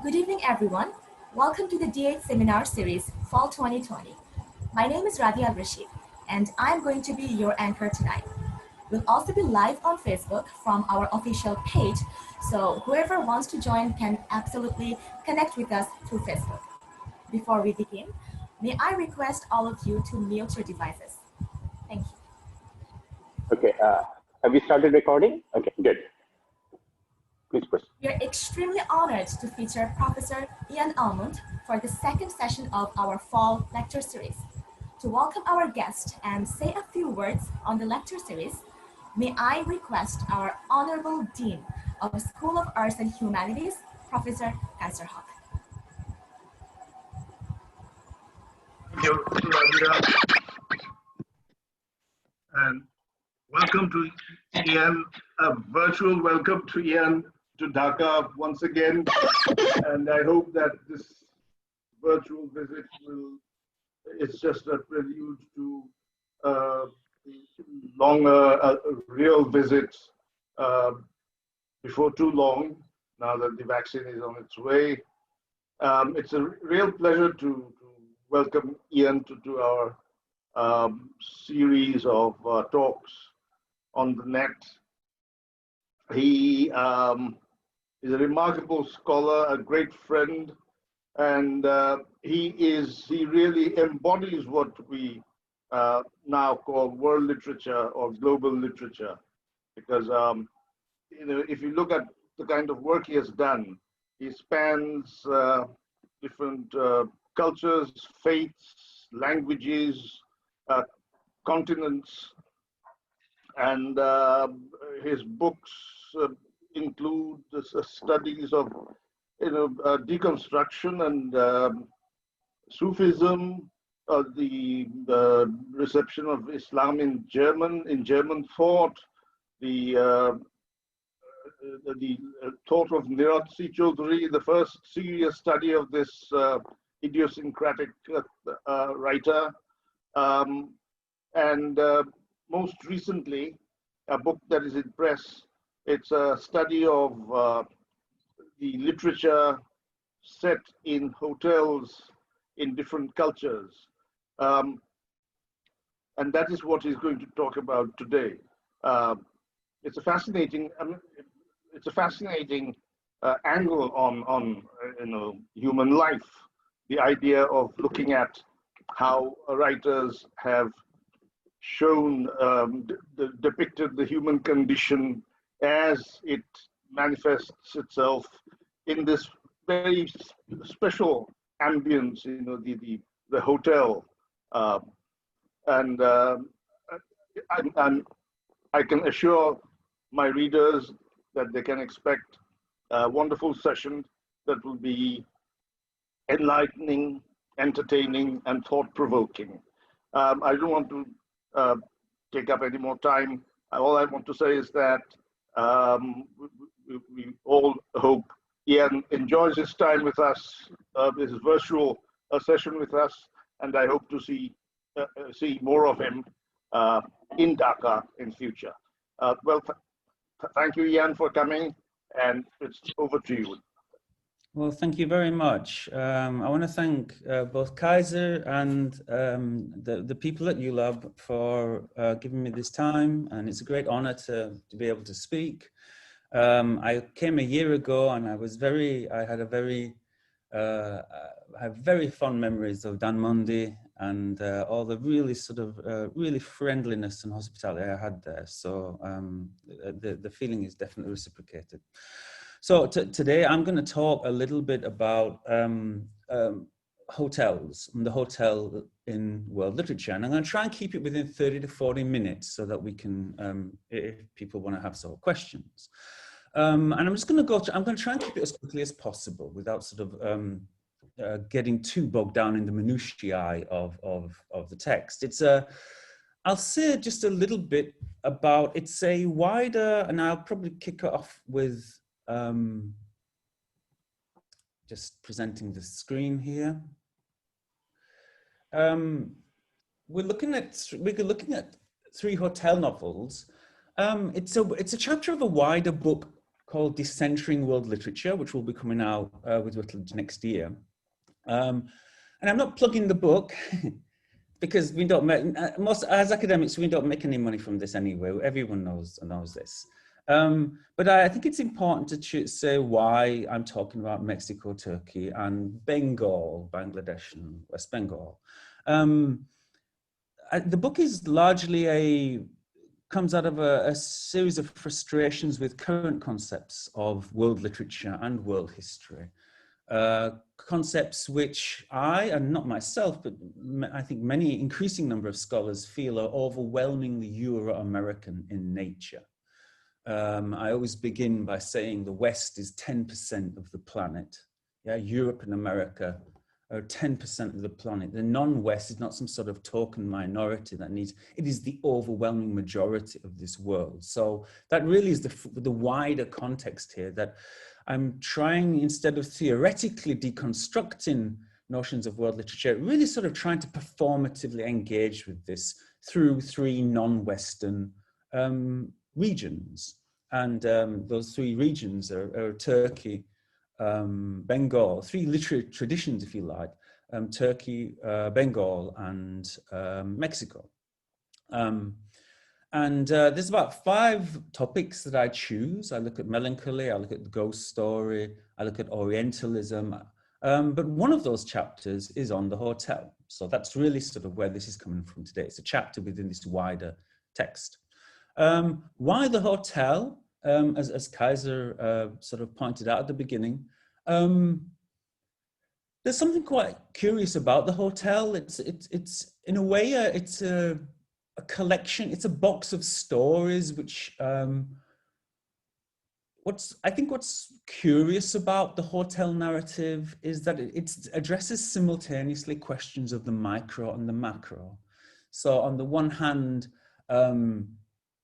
Good evening, everyone. Welcome to the DEH Seminar Series, Fall 2020. My name is Radia Al-Rashid, and I'm going to be your anchor tonight. We'll also be live on Facebook from our official page, so whoever wants to join can absolutely connect with us through Facebook. Before we begin, may I request all of you to mute your devices. Thank you. Okay, have you started recording? Okay, good. Please proceed. We are extremely honored to feature Professor Ian Almond for the second session of our fall lecture series. To welcome our guest and say a few words on the lecture series, may I request our Honorable Dean of the School of Arts and Humanities, Professor Kaiserhoff. Thank you, Radia. And welcome to Ian, a virtual welcome to Ian to Dhaka once again. And I hope that this virtual visit it's just a prelude to longer, real visits before too long, now that the vaccine is on its way. It's a real pleasure to welcome Ian to our series of talks on the net. He is a remarkable scholar, a great friend, and he really embodies what we now call world literature or global literature, because if you look at the kind of work he has done, he spans different cultures, faiths, languages, continents, and his books include studies of deconstruction and Sufism, the reception of Islam in German thought, the thought of Nirotsi Chaudhuri, the first serious study of this idiosyncratic writer, and most recently, a book that is in press. It's a study of the literature set in hotels in different cultures. And that is what he's going to talk about today. It's a fascinating, angle on human life. The idea of looking at how writers have shown, depicted the human condition as it manifests itself in this very special ambience, the hotel. And I can assure my readers that they can expect a wonderful session that will be enlightening, entertaining, and thought-provoking. I don't want to take up any more time. All I want to say is that we all hope Ian enjoys his time with us, his virtual session with us, and I hope to see more of him in Dhaka in future. Thank you, Ian, for coming, and it's over to you. Well, thank you very much. I want to thank both Kaiser and the people at ULAB for giving me this time, and it's a great honor to be able to speak. I came a year ago, and I had very fond memories of Dan Mundi and all the really really friendliness and hospitality I had there. So the feeling is definitely reciprocated. So today I'm going to talk a little bit about hotels and the hotel in world literature. And I'm going to try and keep it within 30 to 40 minutes so that we can, if people want to have sort of questions. And I'm just going to I'm going to try and keep it as quickly as possible without sort of getting too bogged down in the minutiae of the text. I'll say just a little bit about, it's a wider, and I'll probably kick it off with just presenting the screen here. We're looking at 3 hotel novels. It's a chapter of a wider book called Decentering World Literature, which will be coming out with Whitledge next year. And I'm not plugging the book because we don't make, as academics, we don't make any money from this anyway. Everyone knows this. But I think it's important to say why I'm talking about Mexico, Turkey, and Bengal, Bangladesh, and West Bengal. The book is largely comes out of a series of frustrations with current concepts of world literature and world history. Concepts which I, and not myself, but I think many increasing number of scholars feel are overwhelmingly Euro-American in nature. I always begin by saying the West is 10% of the planet. Yeah, Europe and America are 10% of the planet. The non-West is not some sort of token minority that needs, it is the overwhelming majority of this world. So that really is the wider context here, that I'm trying, instead of theoretically deconstructing notions of world literature, really sort of trying to performatively engage with this through three non-Western regions. And those three regions are Turkey, Bengal, three literary traditions, if you like, Turkey, Bengal, and Mexico. There's about 5 topics that I choose. I look at melancholy, I look at the ghost story, I look at Orientalism, but one of those chapters is on the hotel. So that's really sort of where this is coming from today. It's a chapter within this wider text. Why the hotel? As Kaiser sort of pointed out at the beginning, there's something quite curious about the hotel. It's in a way, it's a collection, it's a box of stories, which I think what's curious about the hotel narrative is that it addresses simultaneously questions of the micro and the macro. So on the one hand,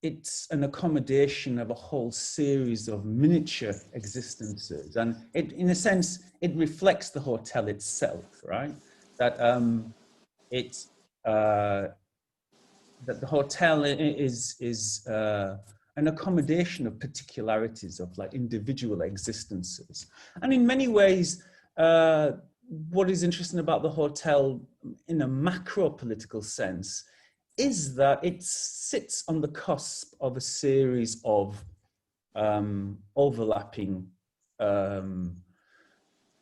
it's an accommodation of a whole series of miniature existences. And in a sense, it reflects the hotel itself, right? That that the hotel is an accommodation of particularities of like individual existences. And in many ways, what is interesting about the hotel in a macro political sense is that it sits on the cusp of a series of overlapping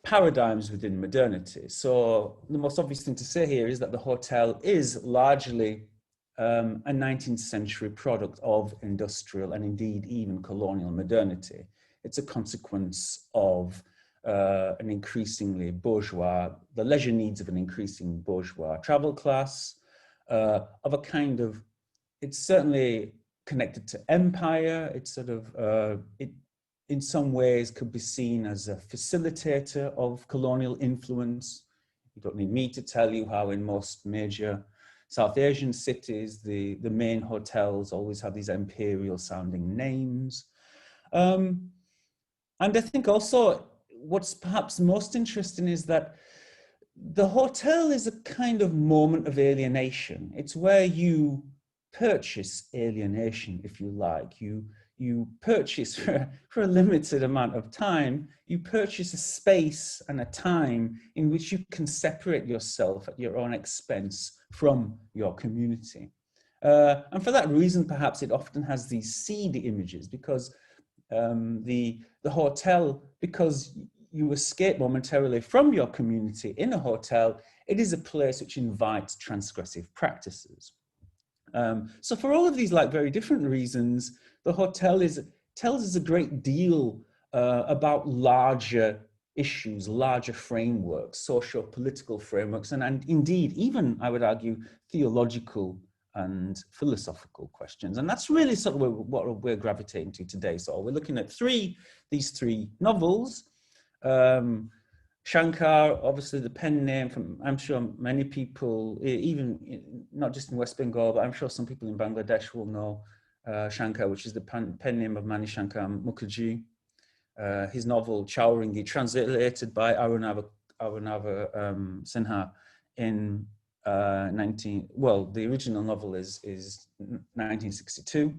paradigms within modernity. So the most obvious thing to say here is that the hotel is largely a 19th century product of industrial and indeed even colonial modernity. It's a consequence of an increasingly bourgeois, the leisure needs of an increasing bourgeois travel class, of a kind of, it's certainly connected to empire. It's sort of, it in some ways could be seen as a facilitator of colonial influence. You don't need me to tell you how in most major South Asian cities, the main hotels always have these imperial sounding names. And I think also what's perhaps most interesting is that the hotel is a kind of moment of alienation. It's where you purchase alienation, if you like. You purchase for a limited amount of time, you purchase a space and a time in which you can separate yourself at your own expense from your community. And for that reason, perhaps it often has these seedy images, because the hotel, because you escape momentarily from your community in a hotel, it is a place which invites transgressive practices. So for all of these like very different reasons, the hotel tells us a great deal about larger issues, larger frameworks, socio-political frameworks, and indeed even, I would argue, theological and philosophical questions. And that's really sort of what we're gravitating to today. So we're looking at these three novels. Shankar, obviously the pen name from, I'm sure many people, even not just in West Bengal, but I'm sure some people in Bangladesh will know Shankar, which is the pen name of Manishankar Mukherjee. His novel Chowringhee, translated by Arunava Sinha in the original novel is 1962.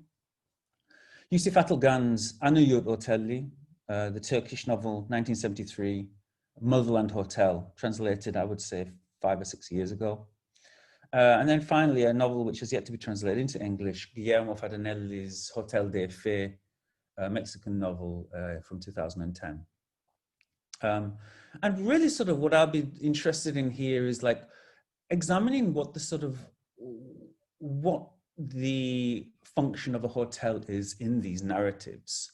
Yusuf Atılgan's Anuyurt Otelli, the Turkish novel, 1973, Motherland Hotel, translated, I would say, 5 or 6 years ago. And then finally, a novel which has yet to be translated into English, Guillermo Fadinelli's Hotel de Fe, a Mexican novel from 2010. And really sort of what I'll be interested in here is like examining what the sort of, what the function of a hotel is in these narratives,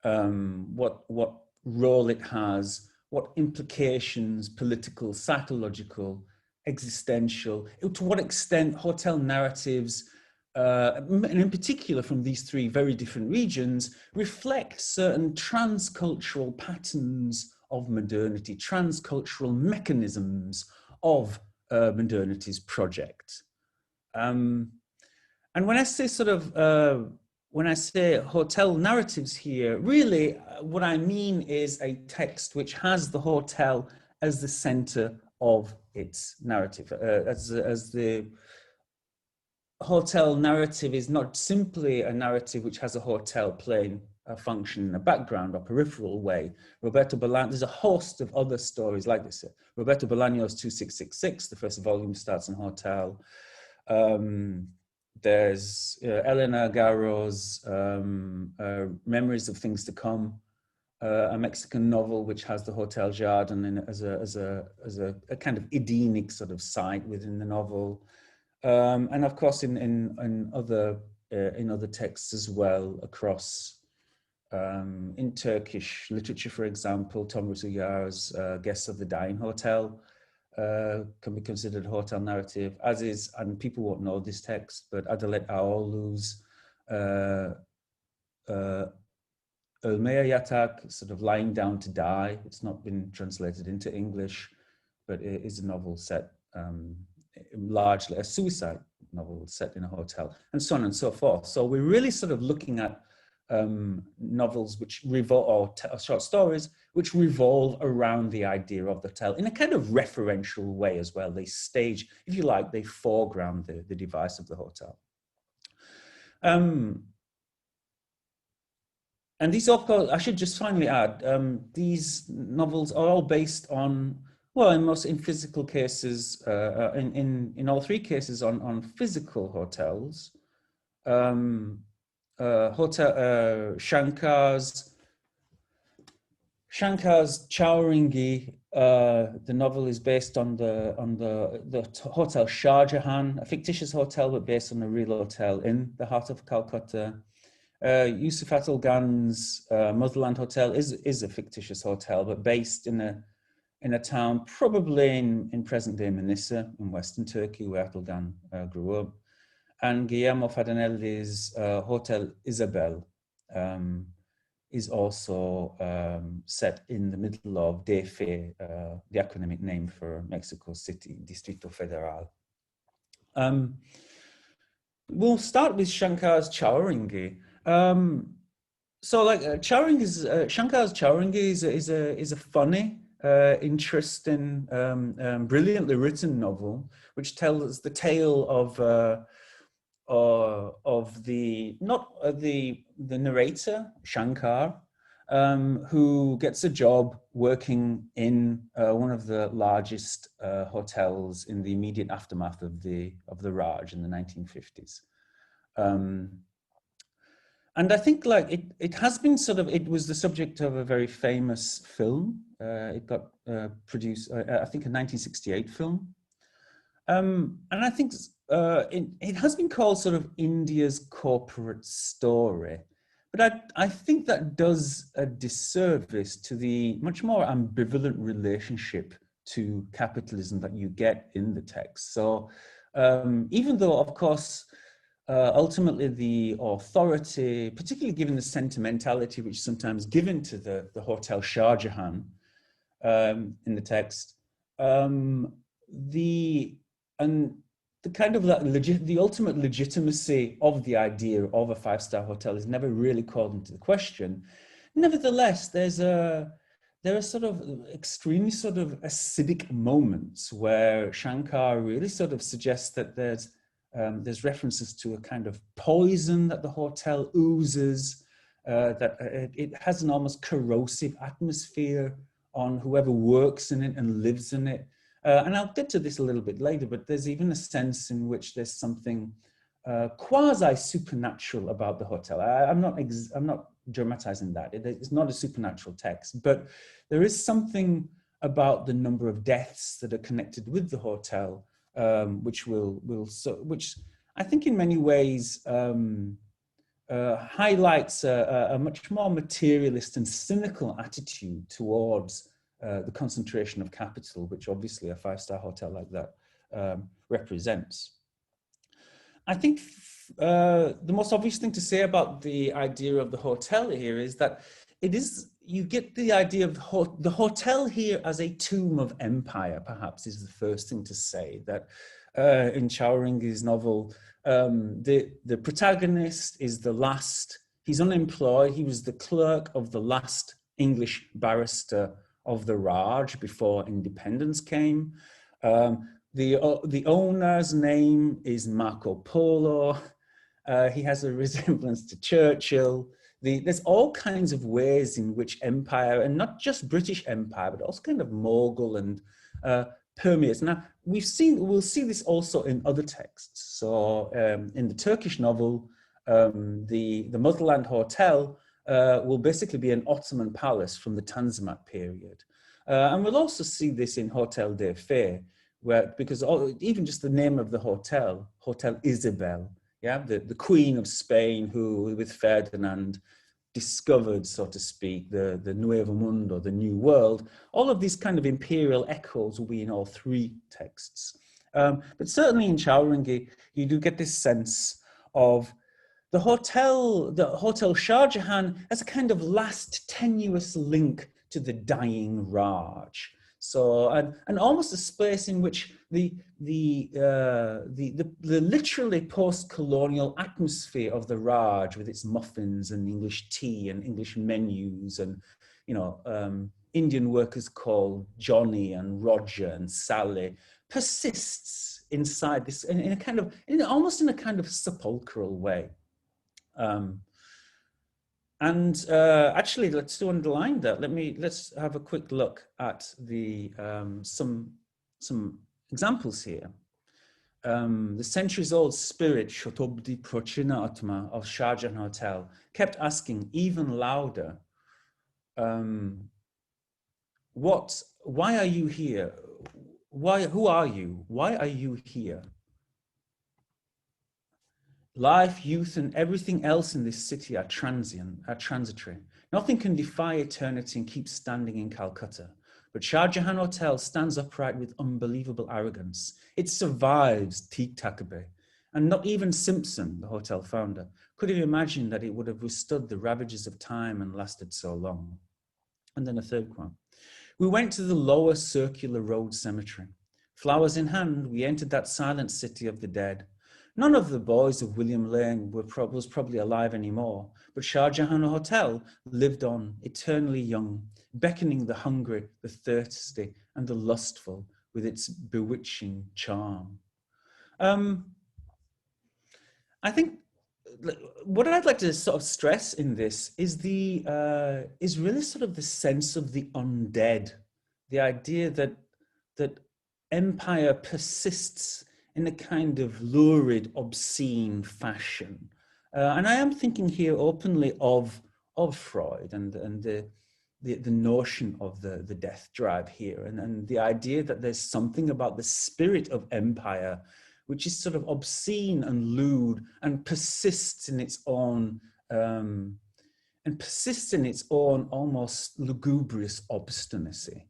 what role it has, what implications, political, psychological, existential, to what extent hotel narratives, and in particular from these three very different regions, reflect certain transcultural patterns of modernity, transcultural mechanisms of modernity's project. And when I say sort of, when I say hotel narratives here, really what I mean is a text which has the hotel as the center of its narrative, as the hotel narrative is not simply a narrative which has a hotel playing a function in a background or peripheral way. Roberto Bolaño, there's a host of other stories like this. Roberto Bolaño's 2666, the first volume starts in a hotel. There's Elena Garro's Memories of Things to Come, a Mexican novel which has the Hotel Jardin as a kind of Edenic sort of site within the novel, and of course in other texts as well across. In Turkish literature, for example, Tomris Uyar's Guests of the Dying Hotel can be considered a hotel narrative, as is, and people won't know this text, but Adalet Ağoğlu's Ölmeye Yatak, sort of lying down to die. It's not been translated into English, but it is a novel set, largely a suicide novel set in a hotel, and so on and so forth. So we're really sort of looking at novels which revolve, or short stories which revolve around the idea of the hotel in a kind of referential way as well. They stage, if you like, they foreground the device of the hotel. And these, of course, I should just finally add, these novels are all based on, well, in physical cases, in all three cases on physical hotels. Shankar's Chowringhee, the novel is based on the Hotel Shah Jahan, a fictitious hotel but based on a real hotel in the heart of Calcutta. Yusuf Atılgan's Motherland Hotel is a fictitious hotel but based in a town probably in present-day Manisa in Western Turkey, where Atılgan grew up. And Guillermo Fadinelli's Hotel Isabel is also set in the middle of DF, the acronymic name for Mexico City, Distrito Federal. We'll start with Shankar's Chowringhee. So like Shankar's Chowringhee is a funny, interesting, brilliantly written novel, which tells the tale of the narrator Shankar, who gets a job working in one of the largest hotels in the immediate aftermath of the Raj in the 1950s. And I think like it has been sort of, it was the subject of a very famous film. It got produced, I think, a 1968 film. And I think it has been called sort of India's corporate story, but I think that does a disservice to the much more ambivalent relationship to capitalism that you get in the text. So even though, of course, ultimately the authority, particularly given the sentimentality which is sometimes given to the Hotel Shah Jahan in the text, the kind of the ultimate legitimacy of the idea of a five-star hotel is never really called into question. Nevertheless, there are sort of extremely sort of acidic moments where Shankar really sort of suggests that there's references to a kind of poison that the hotel oozes, it has an almost corrosive atmosphere on whoever works in it and lives in it. And I'll get to this a little bit later, but there's even a sense in which there's something quasi-supernatural about the hotel. I'm not dramatizing that. It's not a supernatural text, but there is something about the number of deaths that are connected with the hotel, which I think in many ways highlights a much more materialist and cynical attitude towards the concentration of capital, which obviously a five-star hotel like that represents. I think the most obvious thing to say about the idea of the hotel here is that you get the idea of the hotel here as a tomb of empire, perhaps, is the first thing to say. That in Chowringhie's novel, the protagonist is the last, he's unemployed, he was the clerk of the last English barrister of the Raj before independence came. The owner's name is Marco Polo. He has a resemblance to Churchill. There's all kinds of ways in which empire, and not just British empire, but also kind of Mughal and permeates. Now, we'll see this also in other texts. So in the Turkish novel, the Motherland Hotel will basically be an Ottoman palace from the Tanzimat period. And we'll also see this in Hotel de Fe, because even just the name of the hotel, Hotel Isabel, yeah, the Queen of Spain, who with Ferdinand discovered, so to speak, the Nuevo Mundo, the New World. All of these kind of imperial echoes will be in all three texts. But certainly in Chowringhie, you do get this sense of the hotel Shah Jahan as a kind of last tenuous link to the dying Raj. So, and almost a space in which the literally post-colonial atmosphere of the Raj, with its muffins and English tea and English menus and, you know, Indian workers called Johnny and Roger and Sally, persists inside this almost in a kind of sepulchral way. Actually, let's do underline that. Let's have a quick look at the some examples here. The centuries-old spirit Shotobdi Prochina Atma of Shah Jahan Hotel kept asking even louder, why are you here? Who are you? Why are you here? Life, youth, and everything else in this city are transitory. Nothing can defy eternity and keep standing in Calcutta. But Shah Jahan Hotel stands upright with unbelievable arrogance. It survives Teek Takabe. And not even Simpson, the hotel founder, could have imagined that it would have withstood the ravages of time and lasted so long. And then a third quote. We went to the lower circular road cemetery. Flowers in hand, we entered that silent city of the dead. None of the boys of William Lane was probably alive anymore, but Shah Jahan Hotel lived on, eternally young, beckoning the hungry, the thirsty, and the lustful with its bewitching charm. I think what I'd like to sort of stress in this is is really sort of the sense of the undead, the idea that empire persists in a kind of lurid, obscene fashion. And I am thinking here openly of Freud and the notion of the death drive here, and the idea that there's something about the spirit of empire which is sort of obscene and lewd and persists in its own almost lugubrious obstinacy.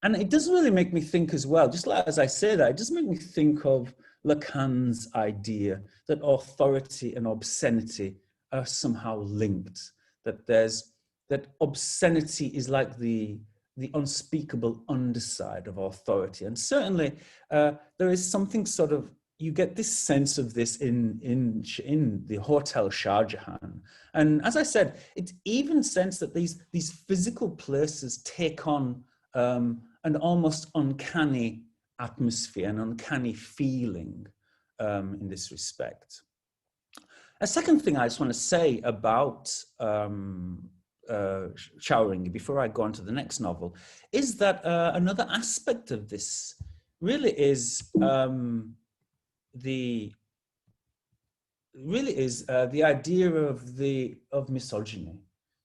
And it doesn't really make me think as well, just like as I say that, it doesn't make me think of Lacan's idea that authority and obscenity are somehow linked, that obscenity is like the unspeakable underside of authority. And certainly there is something sort of, you get this sense of this in the Hotel Shah Jahan. And as I said, it's even sense that these physical places take on an almost uncanny atmosphere, an uncanny feeling in this respect. A second thing I just want to say about showering before I go on to the next novel is that another aspect of this really is the idea of misogyny.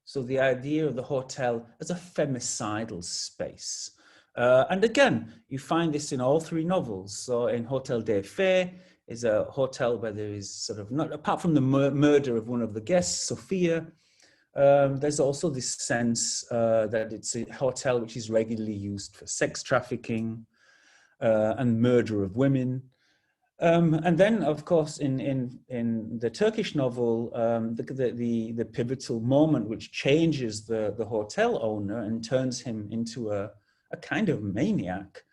So the idea of the hotel as a femicidal space. And again, you find this in all three novels. So in Hotel des Fées is a hotel where there is sort of, not apart from the murder of one of the guests, Sophia, there's also this sense that it's a hotel which is regularly used for sex trafficking and murder of women. And then, of course, in the Turkish novel, the pivotal moment which changes the hotel owner and turns him into a kind of maniac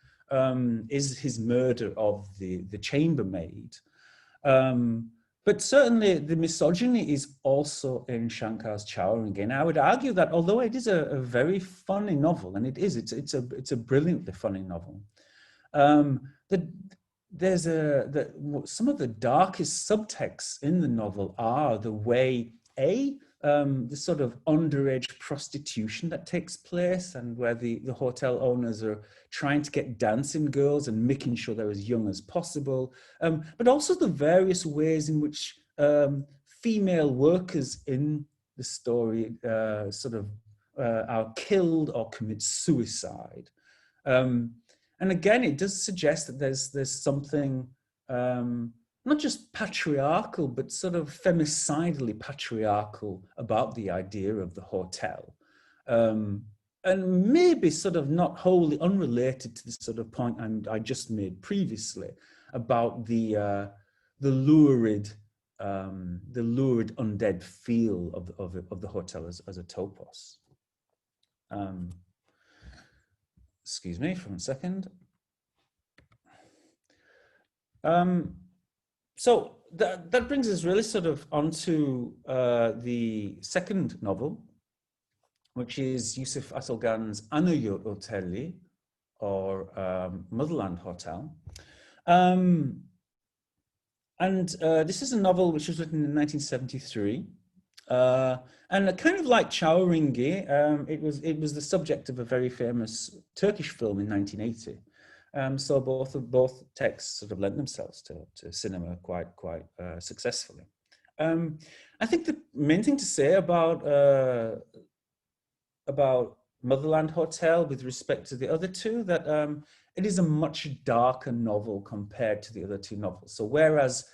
is his murder of the chambermaid. But certainly the misogyny is also in Shankar's Chowring. And I would argue that although it is a very funny novel, and it's a brilliantly funny novel, there's some of the darkest subtexts in the novel are the way the sort of underage prostitution that takes place, and where the hotel owners are trying to get dancing girls and making sure they're as young as possible, but also the various ways in which female workers in the story are killed or commit suicide. And again, it does suggest that there's something not just patriarchal, but sort of femicidally patriarchal about the idea of the hotel. And maybe sort of not wholly unrelated to the sort of point I just made previously about the lurid undead feel of the hotel as a topos. Excuse me for a second. So that brings us really sort of onto the second novel, which is Yusuf Assalgan's Ana Yurt Oteli, or Motherland Hotel. And this is a novel which was written in 1973. And kind of like Chowringi, it was the subject of a very famous Turkish film in 1980. So both texts sort of lent themselves to cinema quite successfully. I think the main thing to say about Motherland Hotel with respect to the other two, that it is a much darker novel compared to the other two novels. So whereas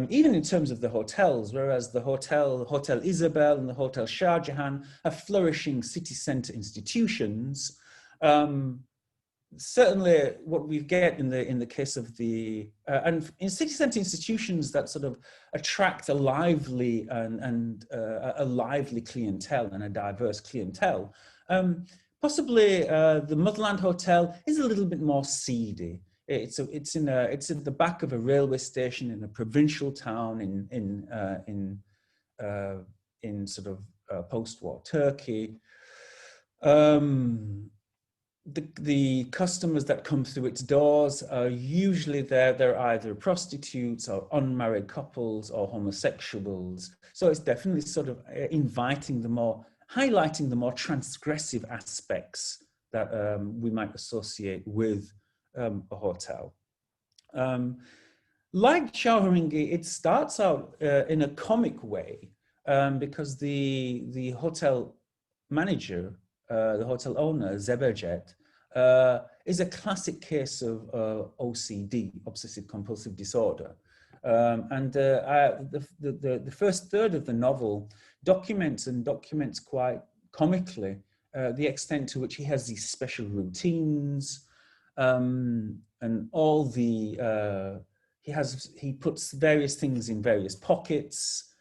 even in terms of the hotels, whereas the Hotel Isabel and the Hotel Shah Jahan are flourishing city centre institutions, certainly what we get in the case of the and in city centre institutions that sort of attract a lively a lively clientele and a diverse clientele. Possibly the Motherland Hotel is a little bit more seedy. It's in the back of a railway station in a provincial town in sort of post-war Turkey. The customers that come through its doors are usually they're either prostitutes or unmarried couples or homosexuals. So it's definitely sort of highlighting the more transgressive aspects that we might associate with a hotel. Like Chowringi, it starts out in a comic way because the hotel manager, the hotel owner, Zeberjet, is a classic case of OCD, obsessive compulsive disorder. The first third of the novel documents quite comically the extent to which he has these special routines, and all the he puts various things in various pockets,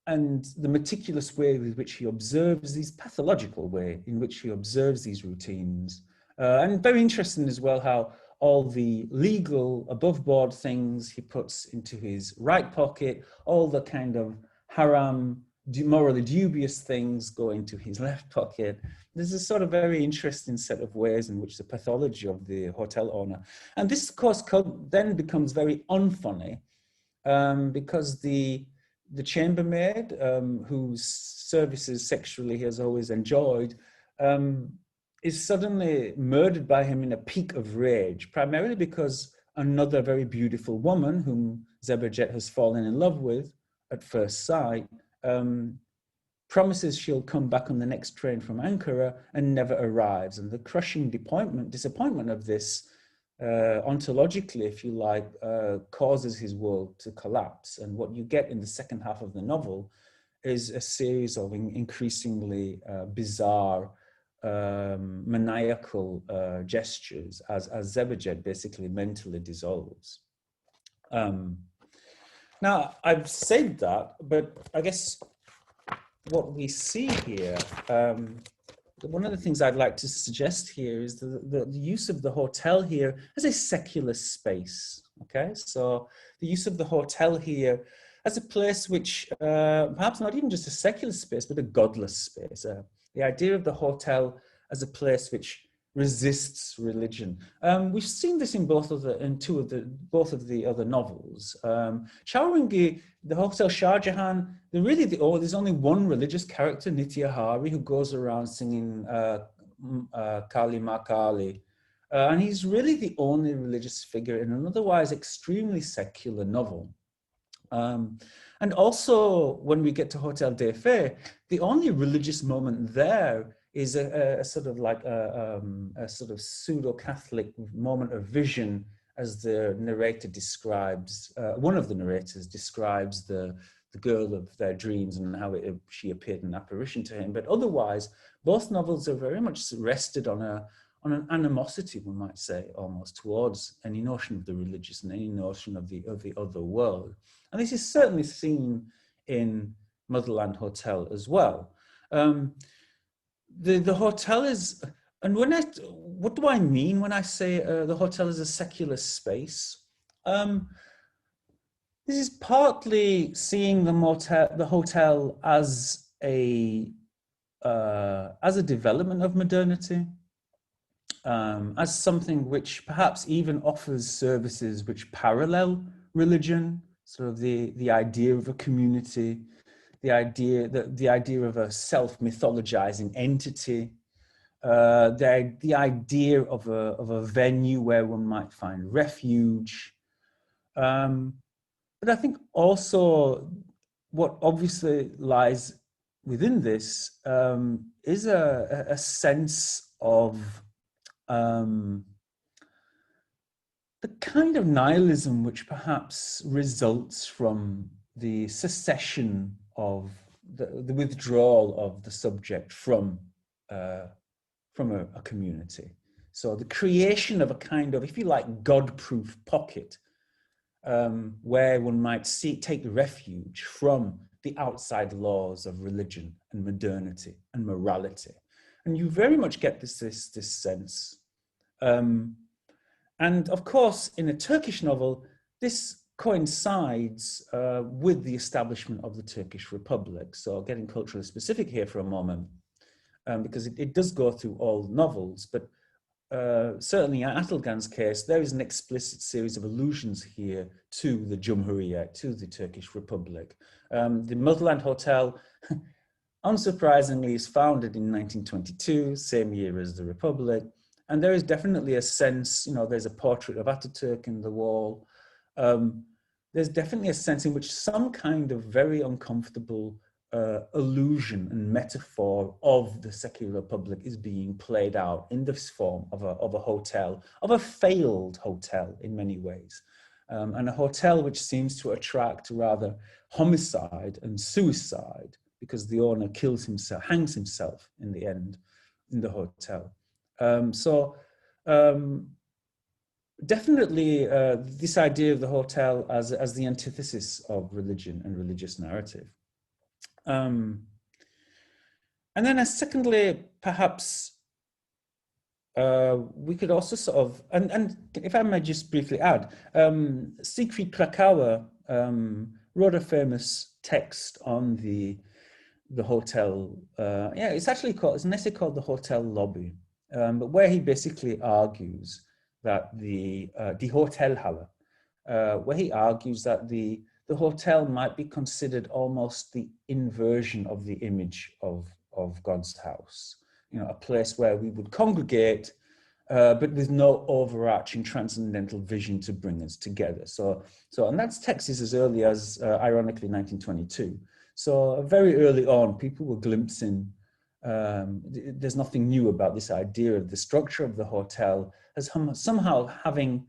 and the meticulous way with which he observes these pathological way in which he observes these routines, and very interesting as well how all the legal above board things he puts into his right pocket, all the kind of haram, morally dubious things go into his left pocket. There's a sort of very interesting set of ways in which the pathology of the hotel owner, and this of course then becomes very unfunny because the chambermaid, whose services sexually he has always enjoyed, is suddenly murdered by him in a peak of rage, primarily because another very beautiful woman whom Zebedjet has fallen in love with at first sight promises she'll come back on the next train from Ankara and never arrives. And the crushing disappointment of this, ontologically, if you like, causes his world to collapse. And what you get in the second half of the novel is a series of increasingly bizarre, maniacal gestures as Zebedjet basically mentally dissolves. Now, I've said that, but I guess what we see here, one of the things I'd like to suggest here is the use of the hotel here as a secular space, okay? So the use of the hotel here as a place which, perhaps not even just a secular space, but a godless space. The idea of the hotel as a place which resists religion. We've seen this in both of the other novels. Chowringhee, the Hotel Shah Jahan, there's only one religious character, Nitya Hari, who goes around singing Kali Ma Kali. And he's really the only religious figure in an otherwise extremely secular novel. And also, when we get to Hotel des Fées, the only religious moment there is a sort of like a sort of pseudo-Catholic moment of vision, as the narrator describes, one of the narrators describes the girl of their dreams and how she appeared in apparition to him. But otherwise, both novels are very much rested on an animosity, one might say, almost towards any notion of the religious and any notion of the other world. And this is certainly seen in Motherland Hotel as well. The hotel is, and what do I mean when I say the hotel is a secular space? This is partly seeing the hotel as a development of modernity, as something which perhaps even offers services which parallel religion, sort of the idea of a community, the idea of a self-mythologizing entity, the idea of a venue where one might find refuge. But I think also what obviously lies within this is a sense of the kind of nihilism which perhaps results from the secession of the withdrawal of the subject from a community. So the creation of a kind of, if you like, God-proof pocket where one might take refuge from the outside laws of religion and modernity and morality. And you very much get this sense. And of course, in a Turkish novel, this coincides with the establishment of the Turkish Republic. So getting culturally specific here for a moment, because it does go through all novels, but certainly in Assalgan's case, there is an explicit series of allusions here to the Cumhuriyet, to the Turkish Republic. The Motherland Hotel, unsurprisingly, is founded in 1922, same year as the Republic. And there is definitely a sense, there's a portrait of Ataturk in the wall. There's definitely a sense in which some kind of very uncomfortable illusion and metaphor of the secular republic is being played out in this form of a hotel, of a failed hotel in many ways. And a hotel which seems to attract rather homicide and suicide because the owner hangs himself in the end in the hotel. Definitely this idea of the hotel as the antithesis of religion and religious narrative. And then secondly, perhaps we could also sort of, and if I may just briefly add, Siegfried Kracauer wrote a famous text on the hotel. It's an essay called The Hotel Lobby, but where he basically argues that the Hotelhalle, where he argues that the the hotel might be considered almost the inversion of the image of God's house. You know, a place where we would congregate, but with no overarching transcendental vision to bring us together. And that's texts as early as, ironically, 1922. So very early on, people were glimpsing, there's nothing new about this idea of the structure of the hotel as somehow having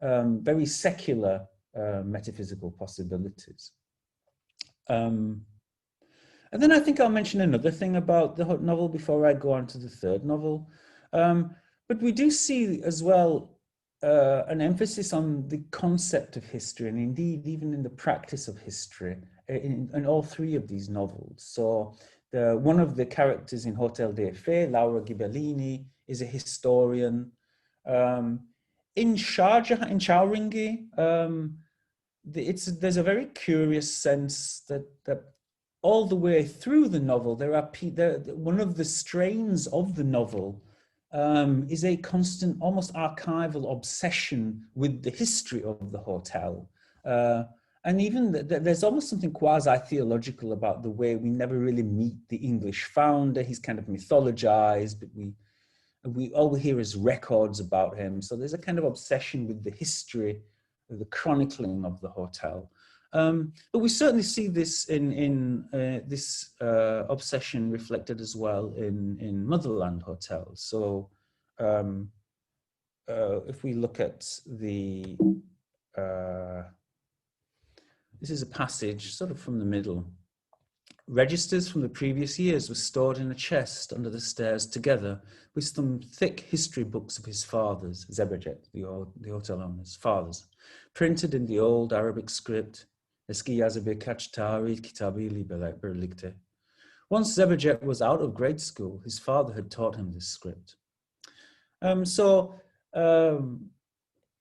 very secular metaphysical possibilities. And then I think I'll mention another thing about the novel before I go on to the third novel. But we do see as well an emphasis on the concept of history, and indeed even in the practice of history in all three of these novels. So one of the characters in Hotel des Faits, Laura Ghibellini, is a historian. In Sharjah, in Chowringhee, there's a very curious sense that all the way through the novel, one of the strains of the novel is a constant, almost archival obsession with the history of the hotel. And even there's almost something quasi-theological about the way we never really meet the English founder. He's kind of mythologized, but all we hear is records about him. So there's a kind of obsession with the history, the chronicling of the hotel. But we certainly see this in this obsession reflected as well in Motherland Hotel. So if we look at the, this is a passage sort of from the middle. Registers from the previous years were stored in a chest under the stairs together with some thick history books of his father's, Zeberjet, the hotel owner's fathers, printed in the old Arabic script. Once Zeberjet was out of grade school, his father had taught him this script.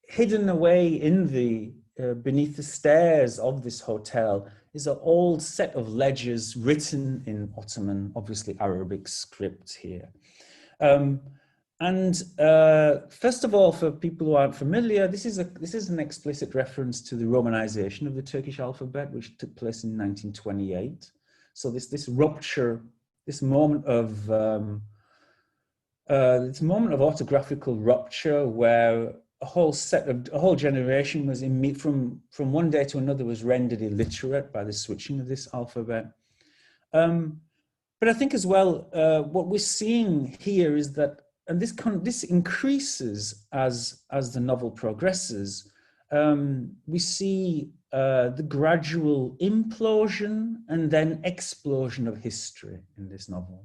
Hidden away in the beneath the stairs of this hotel is an old set of ledgers written in Ottoman, obviously Arabic script here. First of all, for people who aren't familiar, this is an explicit reference to the Romanization of the Turkish alphabet, which took place in 1928. So this rupture, this moment of orthographical rupture, where a whole generation was from one day to another was rendered illiterate by the switching of this alphabet. But I think as well, what we're seeing here is that, and this increases as the novel progresses. We see the gradual implosion and then explosion of history in this novel.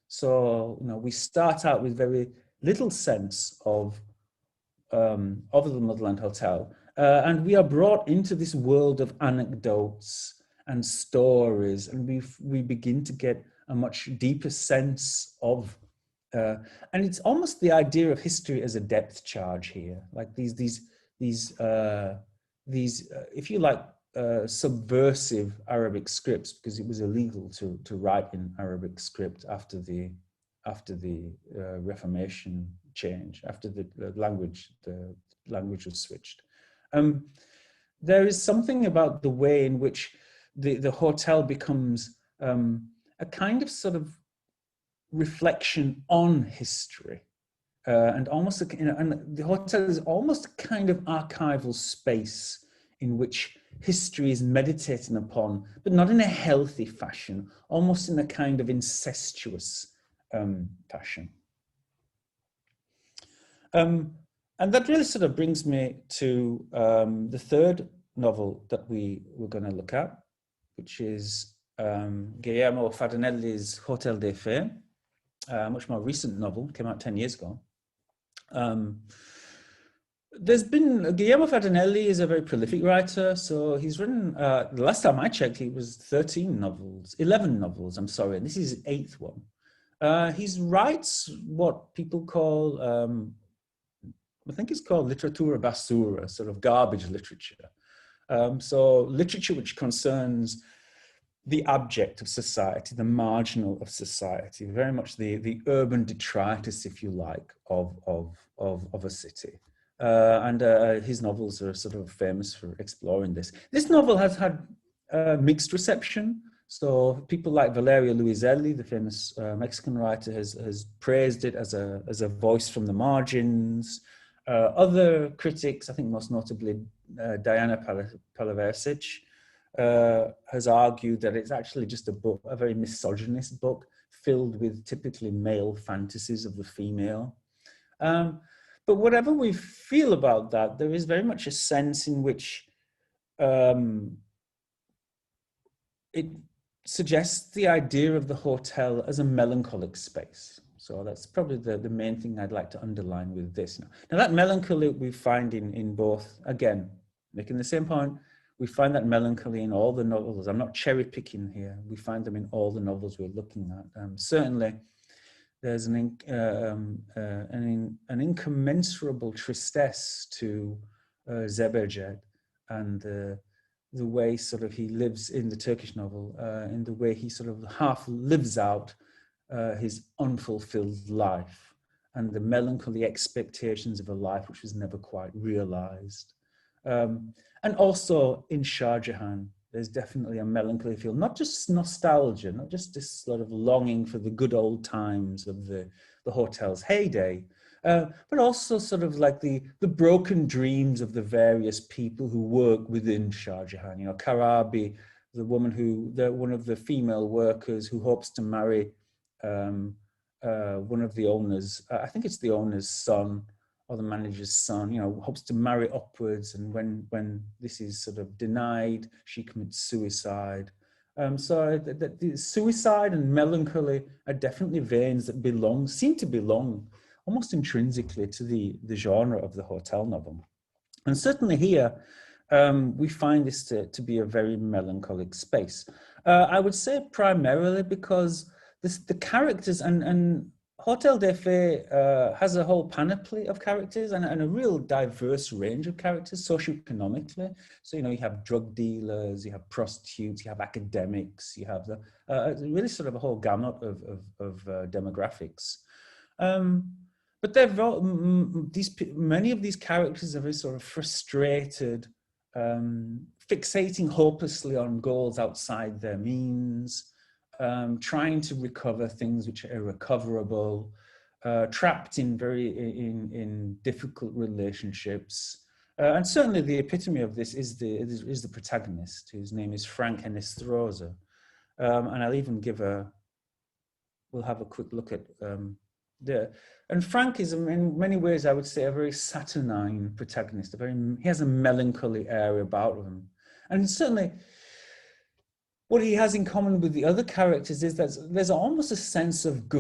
So, we start out with very little sense of the Motherland Hotel, and we are brought into this world of anecdotes and stories, and we begin to get a much deeper sense of, and it's almost the idea of history as a depth charge here, like these if you like, subversive Arabic scripts, because it was illegal to write in Arabic script after the Reformation change, after the language was switched. There is something about the way in which the hotel becomes a kind of sort of reflection on history, and almost and the hotel is almost a kind of archival space in which history is meditated upon, but not in a healthy fashion, almost in a kind of incestuous fashion. And that really sort of brings me to the third novel that we were going to look at, which is Guillermo Fadinelli's Hotel des Faits, a much more recent novel, came out 10 years ago. Guillermo Fadinelli is a very prolific writer, so he's written, the last time I checked, he was 11 novels, I'm sorry, and this is his 8th one. He writes what people call, I think it's called literatura basura, sort of garbage literature. So literature which concerns the abject of society, the marginal of society, very much the urban detritus, if you like, of a city. his novels are sort of famous for exploring this. This novel has had mixed reception. So people like Valerio Luiselli, the famous Mexican writer, has praised it as a voice from the margins. Other critics, I think most notably Diana Palaversic, has argued that it's actually just a book, a very misogynist book, filled with typically male fantasies of the female. But whatever we feel about that, there is very much a sense in which it suggests the idea of the hotel as a melancholic space. So that's probably the main thing I'd like to underline with this. Now that melancholy we find in both, again, making the same point, we find that melancholy in all the novels. I'm not cherry picking here. We find them in all the novels we're looking at. Certainly, there's an incommensurable tristesse to Zeberjed and the way sort of he lives in the Turkish novel, in the way he sort of half lives out his unfulfilled life and the melancholy expectations of a life which was never quite realized. And also in Shah Jahan, there's definitely a melancholy feel, not just nostalgia, not just this sort of longing for the good old times of the hotel's heyday, but also sort of like the broken dreams of the various people who work within Shah Jahan. You know, Karabi, the woman one of the female workers who hopes to marry one of the owners, I think it's the owner's son or the manager's son, you know, hopes to marry upwards, and when this is sort of denied, she commits suicide. So the suicide and melancholy are definitely veins that seem to belong almost intrinsically to the genre of the hotel novel. And certainly here, we find this to be a very melancholic space. I would say primarily because the characters and Hotel des Fées has a whole panoply of characters and a real diverse range of characters socioeconomically. So, you know, you have drug dealers, you have prostitutes, you have academics, you have really sort of a whole gamut of demographics. But many of these characters are very sort of frustrated, fixating hopelessly on goals outside their means, trying to recover things which are irrecoverable, trapped in difficult relationships. And certainly the epitome of this is the protagonist, whose name is Frank Enestrosa. And I'll even we'll have a quick look at and Frank is in many ways, I would say, a very saturnine protagonist. He has a melancholy air about him. And certainly, what he has in common with the other characters is that there's almost a sense of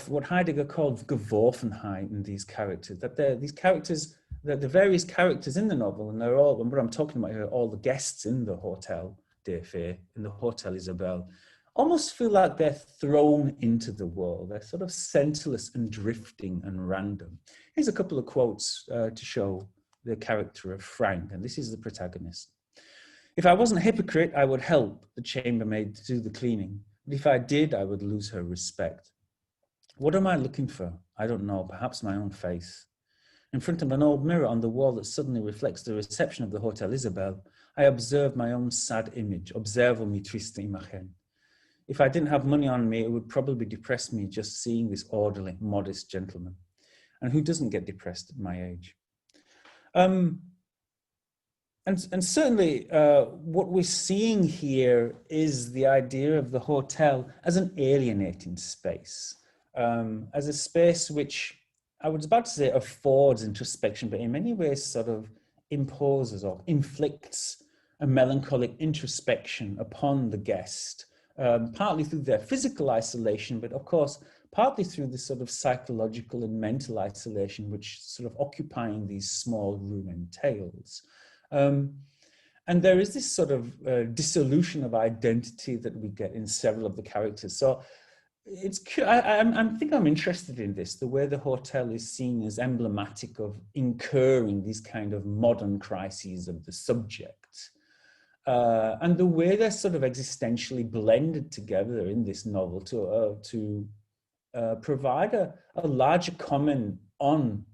what Heidegger called Geworfenheit in these characters, that the various characters in the novel, and what I'm talking about here, all the guests in the Hotel des Fées, in the Hotel Isabelle, almost feel like they're thrown into the world. They're sort of senseless and drifting and random. Here's a couple of quotes to show the character of Frank, and this is the protagonist. If I wasn't a hypocrite, I would help the chambermaid to do the cleaning. But if I did, I would lose her respect. What am I looking for? I don't know, perhaps my own face. In front of an old mirror on the wall that suddenly reflects the reception of the Hotel Isabelle, I observe my own sad image. Observo mi triste imagen. If I didn't have money on me, it would probably depress me just seeing this orderly, modest gentleman. And who doesn't get depressed at my age? And certainly what we're seeing here is the idea of the hotel as an alienating space, as a space which I was about to say affords introspection, but in many ways sort of imposes or inflicts a melancholic introspection upon the guest, partly through their physical isolation, but of course, partly through the sort of psychological and mental isolation which sort of occupying these small room entails. And there is this sort of dissolution of identity that we get in several of the characters. So I think I'm interested in this, the way the hotel is seen as emblematic of incurring these kind of modern crises of the subject. And the way they're sort of existentially blended together in this novel to provide a larger comment on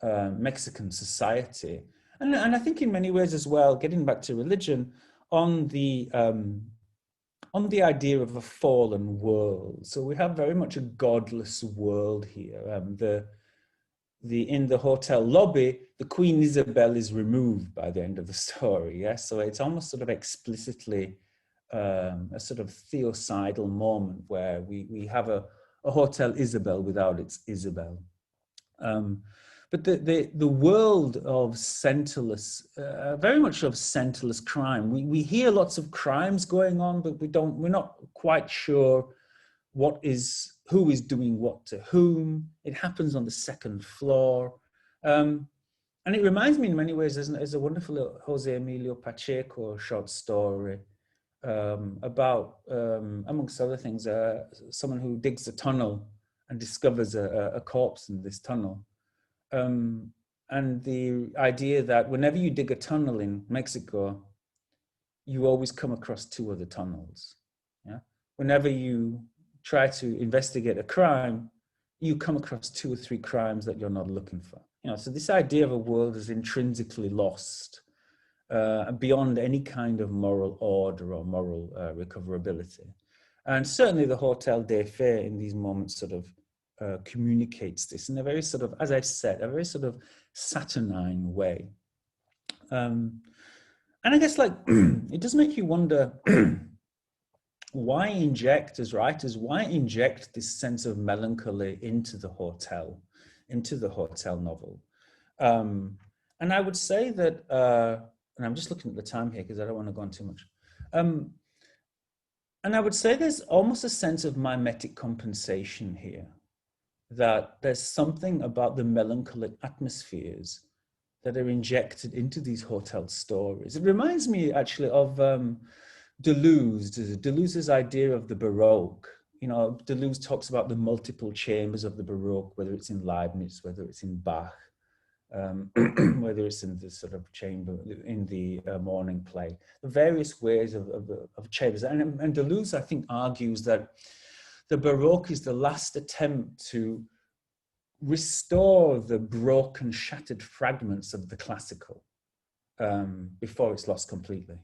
Mexican society. And I think in many ways as well, getting back to religion, on the idea of a fallen world. So we have very much a godless world here. In the hotel lobby, the Queen Isabel is removed by the end of the story. Yeah, so it's almost sort of explicitly a sort of theocidal moment where we have a Hotel Isabel without its Isabel. But the world of centerless, very much of centerless crime. We hear lots of crimes going on, but we're not quite sure who is doing what to whom. It happens on the second floor. And it reminds me in many ways, there's a wonderful Jose Emilio Pacheco short story about, amongst other things, someone who digs a tunnel and discovers a corpse in this tunnel. And the idea that whenever you dig a tunnel in Mexico, you always come across two other tunnels. Yeah. Whenever you try to investigate a crime, you come across 2 or 3 crimes that you're not looking for. You know, so this idea of a world is intrinsically lost, beyond any kind of moral order or moral recoverability. And certainly the Hotel des Faits in these moments sort of communicates this in a very sort of, as I've said, a very sort of saturnine way. And I guess, like, it does make you wonder, why inject, as writers, why inject this sense of melancholy into the hotel novel? And I would say that, and I'm just looking at the time here because I don't want to go on too much. And I would say there's almost a sense of mimetic compensation here, that there's something about the melancholic atmospheres that are injected into these hotel stories. It reminds me actually of Deleuze's idea of the Baroque. You know, Deleuze talks about the multiple chambers of the Baroque, whether it's in Leibniz, whether it's in Bach, whether it's in the sort of chamber, in the morning play, the various ways of chambers. And Deleuze, I think, argues that the Baroque is the last attempt to restore the broken, shattered fragments of the classical before it's lost completely.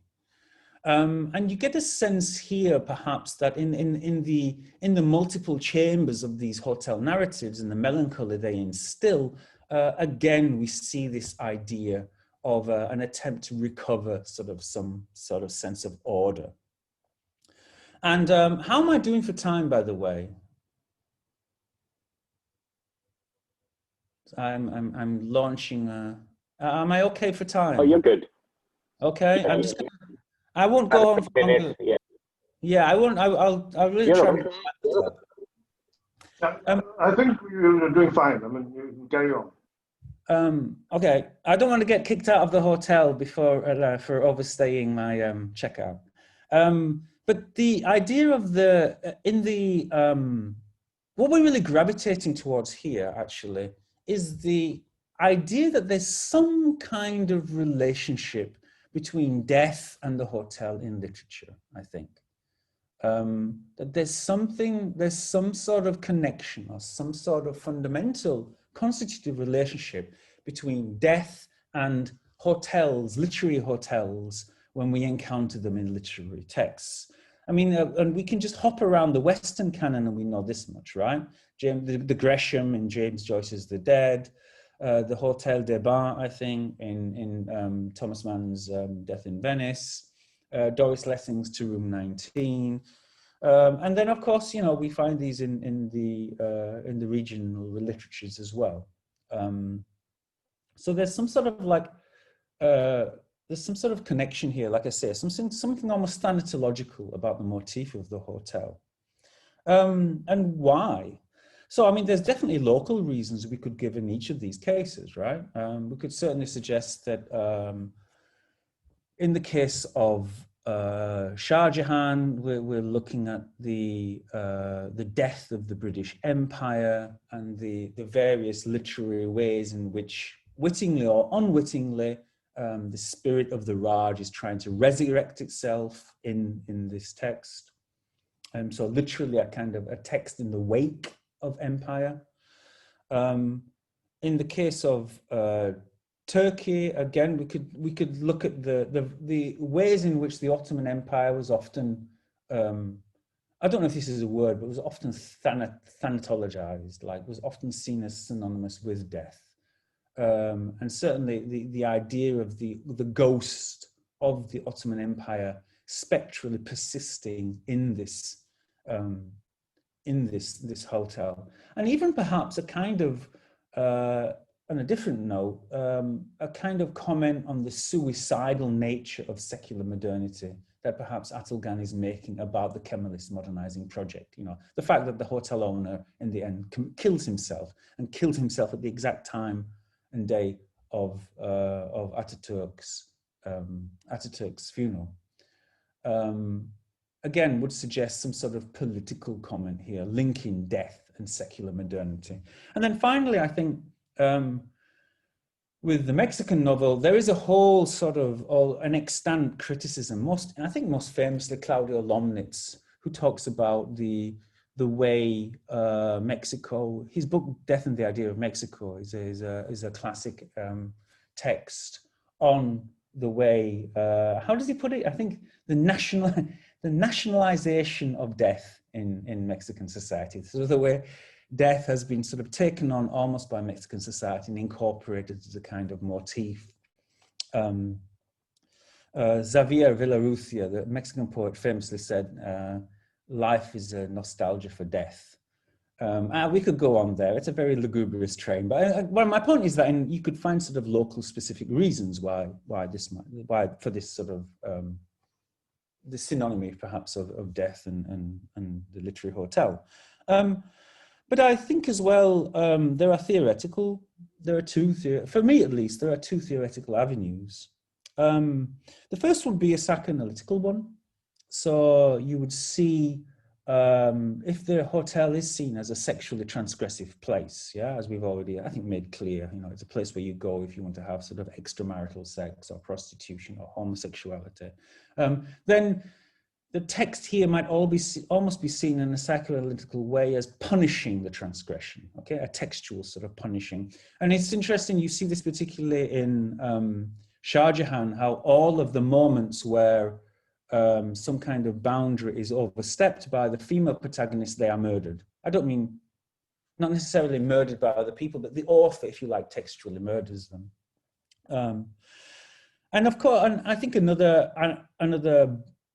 And you get a sense here, perhaps, that in the multiple chambers of these hotel narratives and the melancholy they instill, again, we see this idea of an attempt to recover some sort of sense of order. And how am I doing for time, by the way? I'm launching. Am I okay for time? Oh, you're good. Okay, Yeah, I'm just gonna, I won't go on for longer. Yeah. Yeah, I won't. I'll really You're try. I think you're doing fine. I mean, you can carry on. Okay, I don't want to get kicked out of the hotel before for overstaying my checkout. But the idea of what we're really gravitating towards here, actually, is the idea that there's some kind of relationship between death and the hotel in literature, I think. That there's some sort of connection or some sort of fundamental constitutive relationship between death and hotels, literary hotels, when we encounter them in literary texts. I mean, and we can just hop around the Western canon and we know this much, right? The Gresham in James Joyce's The Dead, the Hotel des Bains, I think, in Thomas Mann's Death in Venice, Doris Lessing's To Room 19. And then, of course, you know, we find these in the regional literatures as well. So there's some sort of like, there's some sort of connection here, like I say, something almost thanatological about the motif of the hotel. And why? So, I mean, there's definitely local reasons we could give in each of these cases, right? We could certainly suggest that in the case of Shah Jahan, we're looking at the death of the British Empire and the various literary ways in which, wittingly or unwittingly, the spirit of the Raj is trying to resurrect itself in this text. So literally a kind of a text in the wake of empire. in the case of Turkey, again, we could look at the ways in which the Ottoman Empire was often, I don't know if this is a word, but was often thanatologized, like was often seen as synonymous with death. And certainly the idea of the ghost of the Ottoman Empire spectrally persisting in this hotel, and even perhaps a kind of on a different note, a kind of comment on the suicidal nature of secular modernity that perhaps Assalgan is making about the Kemalist modernizing project. You know, the fact that the hotel owner in the end kills himself, and killed himself at the exact time and day of Ataturk's funeral. Again, would suggest some sort of political comment here, linking death and secular modernity. And then finally, I think with the Mexican novel, there is a whole sort of an extant criticism. I think most famously Claudio Lomnitz, who talks about the way Mexico. His book "Death and the Idea of Mexico" is a classic text on the way. How does he put it? I think the nationalization of death in Mexican society. So the way death has been sort of taken on almost by Mexican society and incorporated as a kind of motif. Xavier Villarrutia, the Mexican poet, famously said, life is a nostalgia for death. We could go on there. It's a very lugubrious train. But well, my point is that you could find sort of local specific reasons why for this sort of the synonymy perhaps of death and the literary hotel. But I think as well, there are two, for me at least, there are two theoretical avenues. The first would be a psychoanalytical one. So you would see if the hotel is seen as a sexually transgressive place, yeah, as we've already, I think, made clear, you know, it's a place where you go if you want to have sort of extramarital sex or prostitution or homosexuality, then the text here might almost be seen in a psychoanalytical way as punishing the transgression, okay, a textual sort of punishing. And it's interesting, you see this particularly in Shah Jahan, how all of the moments where some kind of boundary is overstepped by the female protagonist, they are murdered. I don't mean, not necessarily murdered by other people, but the author, if you like, textually murders them. And of course, and I think another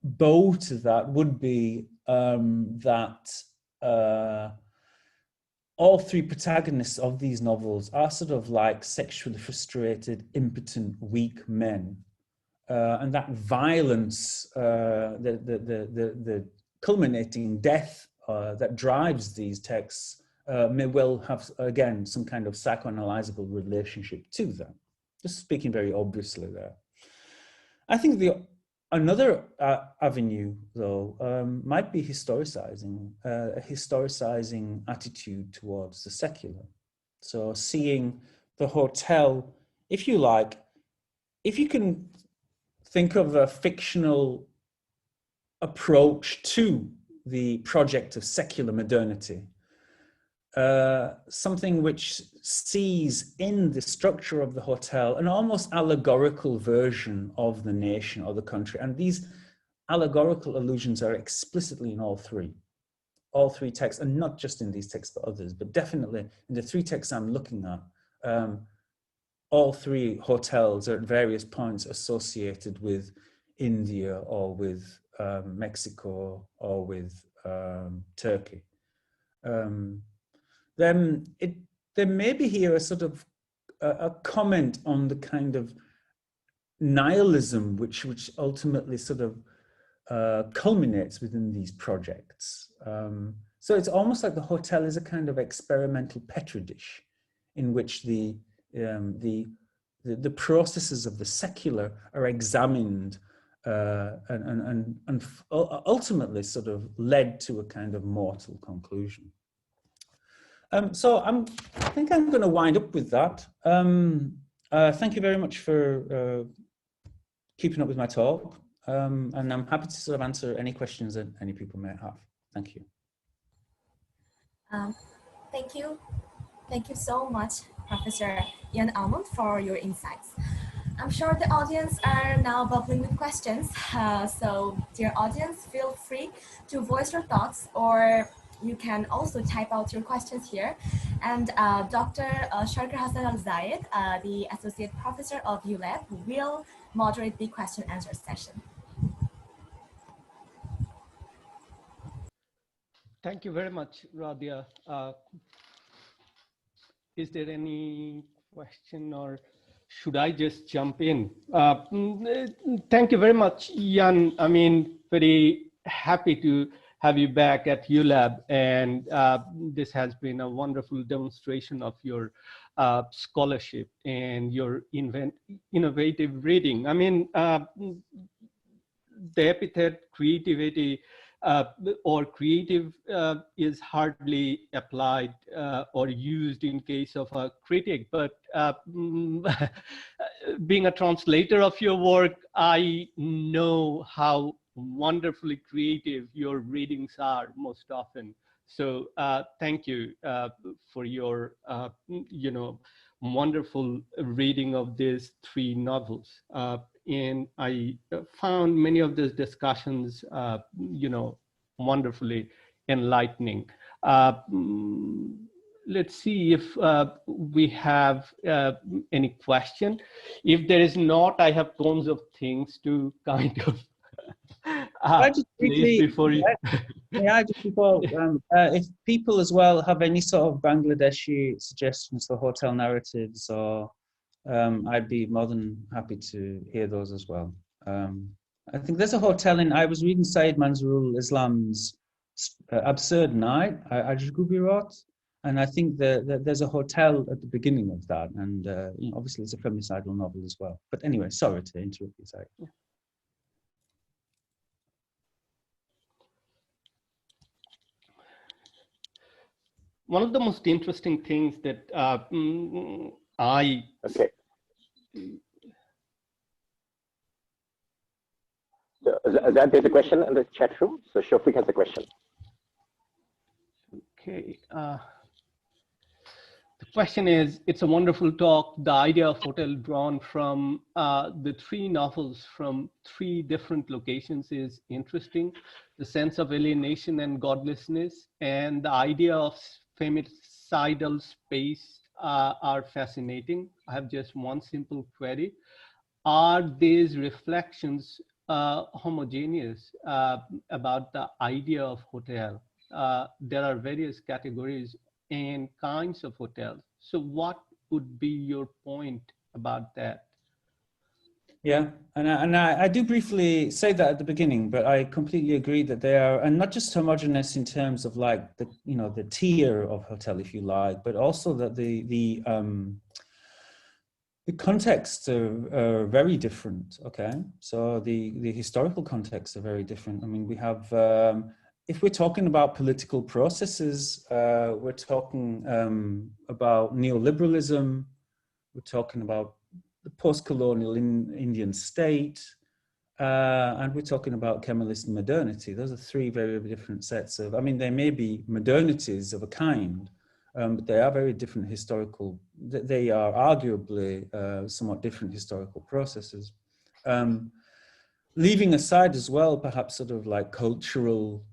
bow to that would be that all three protagonists of these novels are sort of like sexually frustrated, impotent, weak men. And that violence, the culminating death that drives these texts may well have, again, some kind of psychoanalyzable relationship to them. Just speaking very obviously there. I think another avenue, though, might be historicizing, a historicizing attitude towards the secular. So seeing the hotel, if you like, if you can think of a fictional approach to the project of secular modernity, something which sees in the structure of the hotel an almost allegorical version of the nation or the country. And these allegorical allusions are explicitly in all three texts, and not just in these texts, but others, but definitely in the three texts I'm looking at. All three hotels are at various points associated with India or with Mexico or with Turkey. Then there may be here a sort of a comment on the kind of nihilism which ultimately sort of culminates within these projects. So it's almost like the hotel is a kind of experimental petri dish in which the processes of the secular are examined and ultimately sort of led to a kind of mortal conclusion. So I think I'm going to wind up with that. Thank you very much for keeping up with my talk. And I'm happy to sort of answer any questions that any people may have. Thank you. Thank you. Thank you so much, Professor Ian Almond, for your insights. I'm sure the audience are now bubbling with questions. So dear audience, feel free to voice your thoughts, or you can also type out your questions here. And Dr. Sharkar Hassan Al-Zayed, the Associate Professor of ULAB, will moderate the question and answer session. Thank you very much, Radia. Is there any question, or should I just jump in? Thank you very much, Jan. I mean, very happy to have you back at ULAB, and this has been a wonderful demonstration of your scholarship and your innovative reading. I mean, the epithet creativity or creative is hardly applied or used in case of a critic, but being a translator of your work, I know how wonderfully creative your readings are most often. So thank you for your wonderful reading of these 3 novels. And I found many of these discussions, wonderfully enlightening. Let's see if we have any question. If there is not, I have tons of things to kind of Briefly, before you. Yeah, just before, if people as well have any sort of Bangladeshi suggestions for hotel narratives, or I'd be more than happy to hear those as well. I think there's a hotel I was reading Saeed Manzarul Islam's Absurd Night, Ajgubirot, and I think there's a hotel at the beginning of that, and obviously it's a femicidal novel as well. But anyway, sorry to interrupt you, Saeed. Yeah. One of the most interesting things that Okay. So, there's a question in the chat room. So Shofik has a question. Okay. The question is, it's a wonderful talk. The idea of hotel drawn from the 3 novels from 3 different locations is interesting. The sense of alienation and godlessness and the idea of femicidal space are fascinating. I have just one simple query. Are these reflections homogeneous about the idea of hotel? There are various categories and kinds of hotels. So what would be your point about that? Yeah, and I do briefly say that at the beginning, but I completely agree that they are, and not just homogeneous in terms of like the tier of hotel, if you like, but also that the contexts are very different. Okay, so the historical contexts are very different. I mean, we have if we're talking about political processes, we're talking about neoliberalism. We're talking about the post-colonial Indian state, and we're talking about Kemalist modernity. Those are 3 very different sets of, I mean, they may be modernities of a kind, but they are very different historical, they are arguably somewhat different historical processes. Leaving aside as well, perhaps sort of like cultural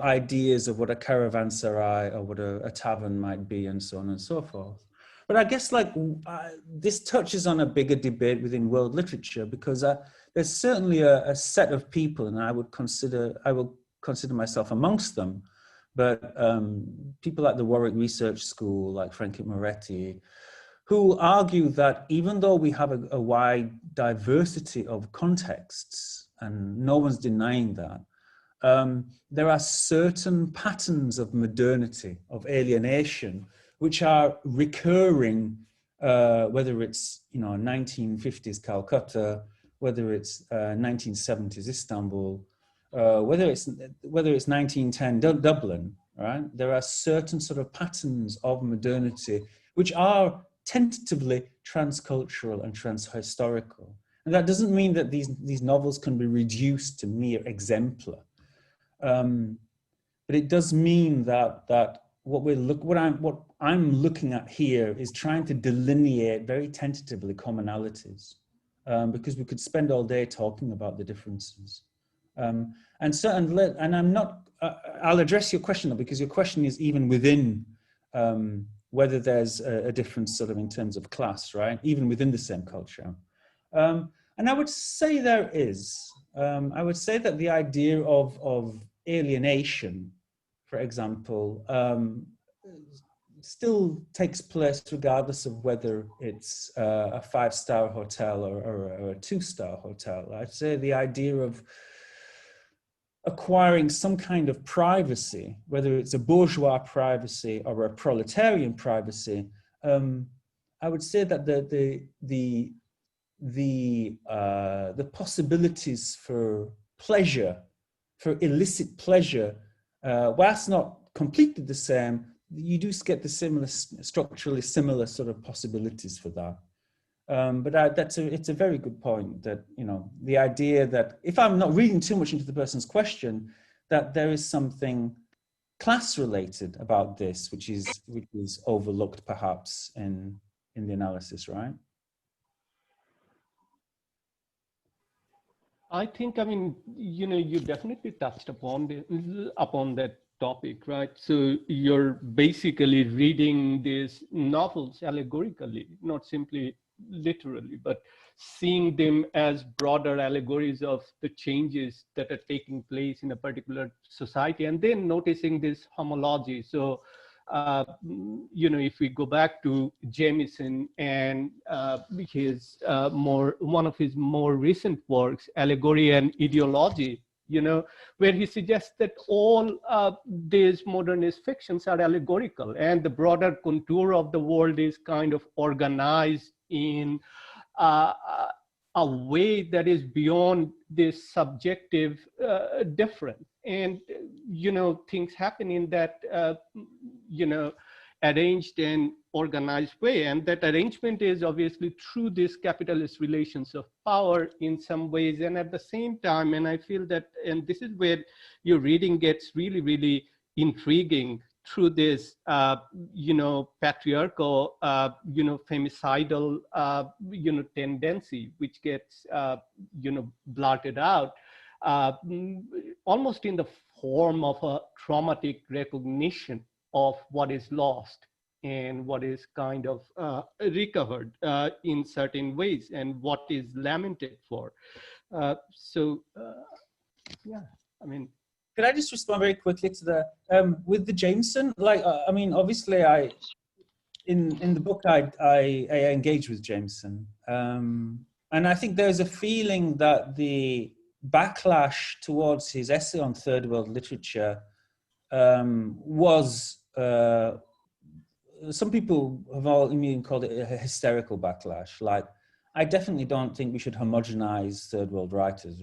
ideas of what a caravanserai or what a tavern might be, and so on and so forth. But I guess like this touches on a bigger debate within world literature, because there's certainly a set of people, and I will consider myself amongst them, but people like the Warwick Research School, like Frankie Moretti, who argue that even though we have a wide diversity of contexts, and no one's denying that, there are certain patterns of modernity, of alienation, which are recurring, whether it's 1950s Calcutta, whether it's 1970s Istanbul, whether it's 1910 Dublin, right? There are certain sort of patterns of modernity which are tentatively transcultural and transhistorical. And that doesn't mean that these novels can be reduced to mere exemplar. But it does mean that what I'm looking at here is trying to delineate very tentatively commonalities, because we could spend all day talking about the differences. And I'm not, I'll address your question though, because your question is even within whether there's a difference sort of in terms of class, right? Even within the same culture. And I would say there is. I would say that the idea of alienation, for example, still takes place regardless of whether it's a 5-star hotel or a 2-star hotel. I'd say the idea of acquiring some kind of privacy, whether it's a bourgeois privacy or a proletarian privacy, I would say that the possibilities for pleasure, for illicit pleasure, whilst not completely the same, you do get the similar, structurally similar sort of possibilities for that. But it's a very good point that, you know, the idea that if I'm not reading too much into the person's question, that there is something class related about this, which is overlooked perhaps in the analysis, right? I think, I mean, you know, you definitely touched upon that topic, right? So you're basically reading these novels allegorically, not simply literally, but seeing them as broader allegories of the changes that are taking place in a particular society, and then noticing this homology. So, you know, if we go back to Jameson and one of his more recent works, Allegory and Ideology, you know, where he suggests that all these modernist fictions are allegorical, and the broader contour of the world is kind of organized in a way that is beyond this subjective difference. And, you know, things happen in that, you know, arranged and organized way. And that arrangement is obviously through these capitalist relations of power in some ways. And at the same time, and I feel that, and this is where your reading gets really, really intriguing, through this, you know, patriarchal, you know, femicidal, you know, tendency, which gets, you know, blurted out, almost in the form of a traumatic recognition of what is lost and what is kind of recovered in certain ways, and what is lamented for. Yeah, I mean, could I just respond very quickly to the with the Jameson? Like, I mean, obviously, in the book I engage with Jameson, and I think there's a feeling that the backlash towards his essay on third world literature was some people have all even called it a hysterical backlash. Like, I definitely don't think we should homogenize third world writers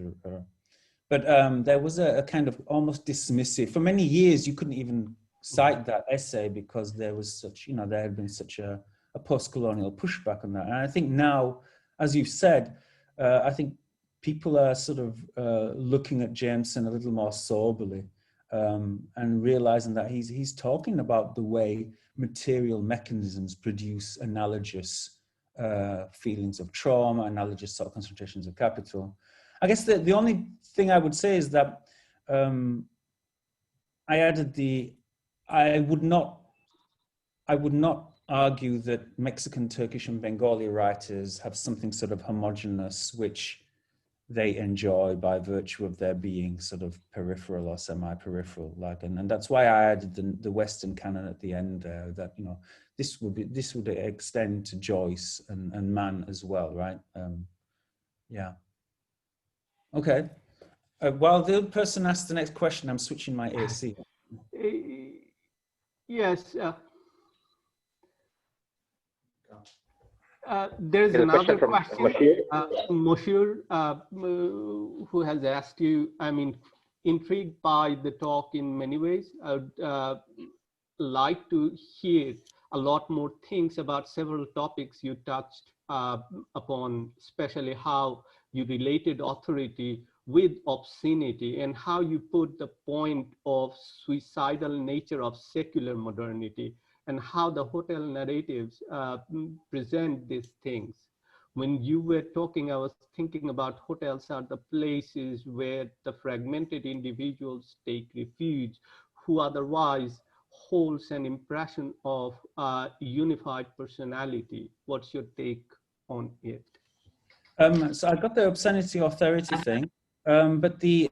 but there was a kind of almost dismissive. For many years, you couldn't even cite that essay because there was such, you know, there had been such a post-colonial pushback on that. And I think now, as you've said, I think people are sort of looking at Jameson a little more soberly and realizing that he's talking about the way material mechanisms produce analogous feelings of trauma, analogous sort of concentrations of capital. I guess the only thing I would say is that I added I would not argue that Mexican, Turkish, and Bengali writers have something sort of homogenous which they enjoy by virtue of their being sort of peripheral or semi-peripheral. Like, and that's why I added the Western canon at the end there. That, you know, this would extend to Joyce and Mann as well, right? Yeah. Okay. While the other person asks the next question, I'm switching my AC. Yes. There's another question, Moshir, who has asked you, I mean, intrigued by the talk in many ways. I would like to hear a lot more things about several topics you touched upon, especially how you related authority with obscenity, and how you put the point of suicidal nature of secular modernity, and how the hotel narratives present these things. When you were talking, I was thinking about hotels are the places where the fragmented individuals take refuge, who otherwise holds an impression of unified personality. What's your take on it? So I got the obscenity authority thing, but the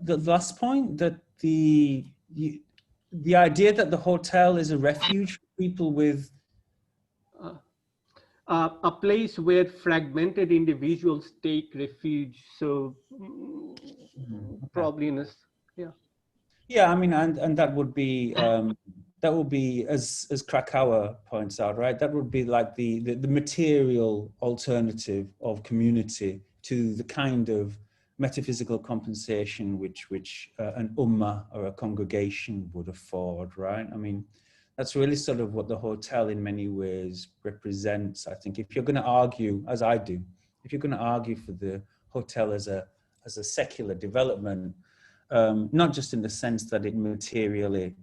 last point, that the idea that the hotel is a refuge for people with a place where fragmented individuals take refuge. So probably in a, yeah, I mean, and that would be as Krakauer points out, right? That would be like the material alternative of community to the kind of metaphysical compensation which an ummah or a congregation would afford, right? I mean, that's really sort of what the hotel in many ways represents. I think if you're going to argue, as I do, if you're going to argue for the hotel as a secular development, not just in the sense that it materially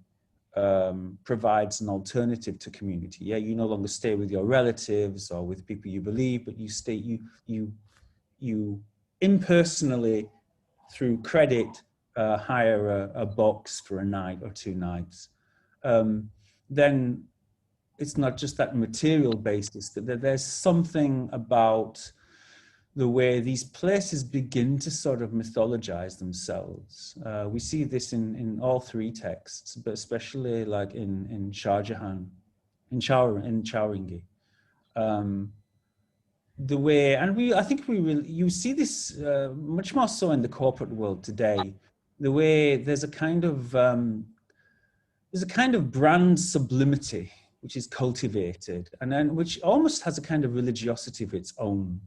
provides an alternative to community. Yeah, you no longer stay with your relatives or with people you believe, but you stay, you impersonally, through credit, hire a box for a night or 2 nights. Then it's not just that material basis, that there's something about the way these places begin to sort of mythologize themselves. We see this in all 3 texts, but especially like in Shah Jahan, in Chowringhee. The way, and I think you see this much more so in the corporate world today, the way there's a kind of brand sublimity which is cultivated, and then which almost has a kind of religiosity of its own.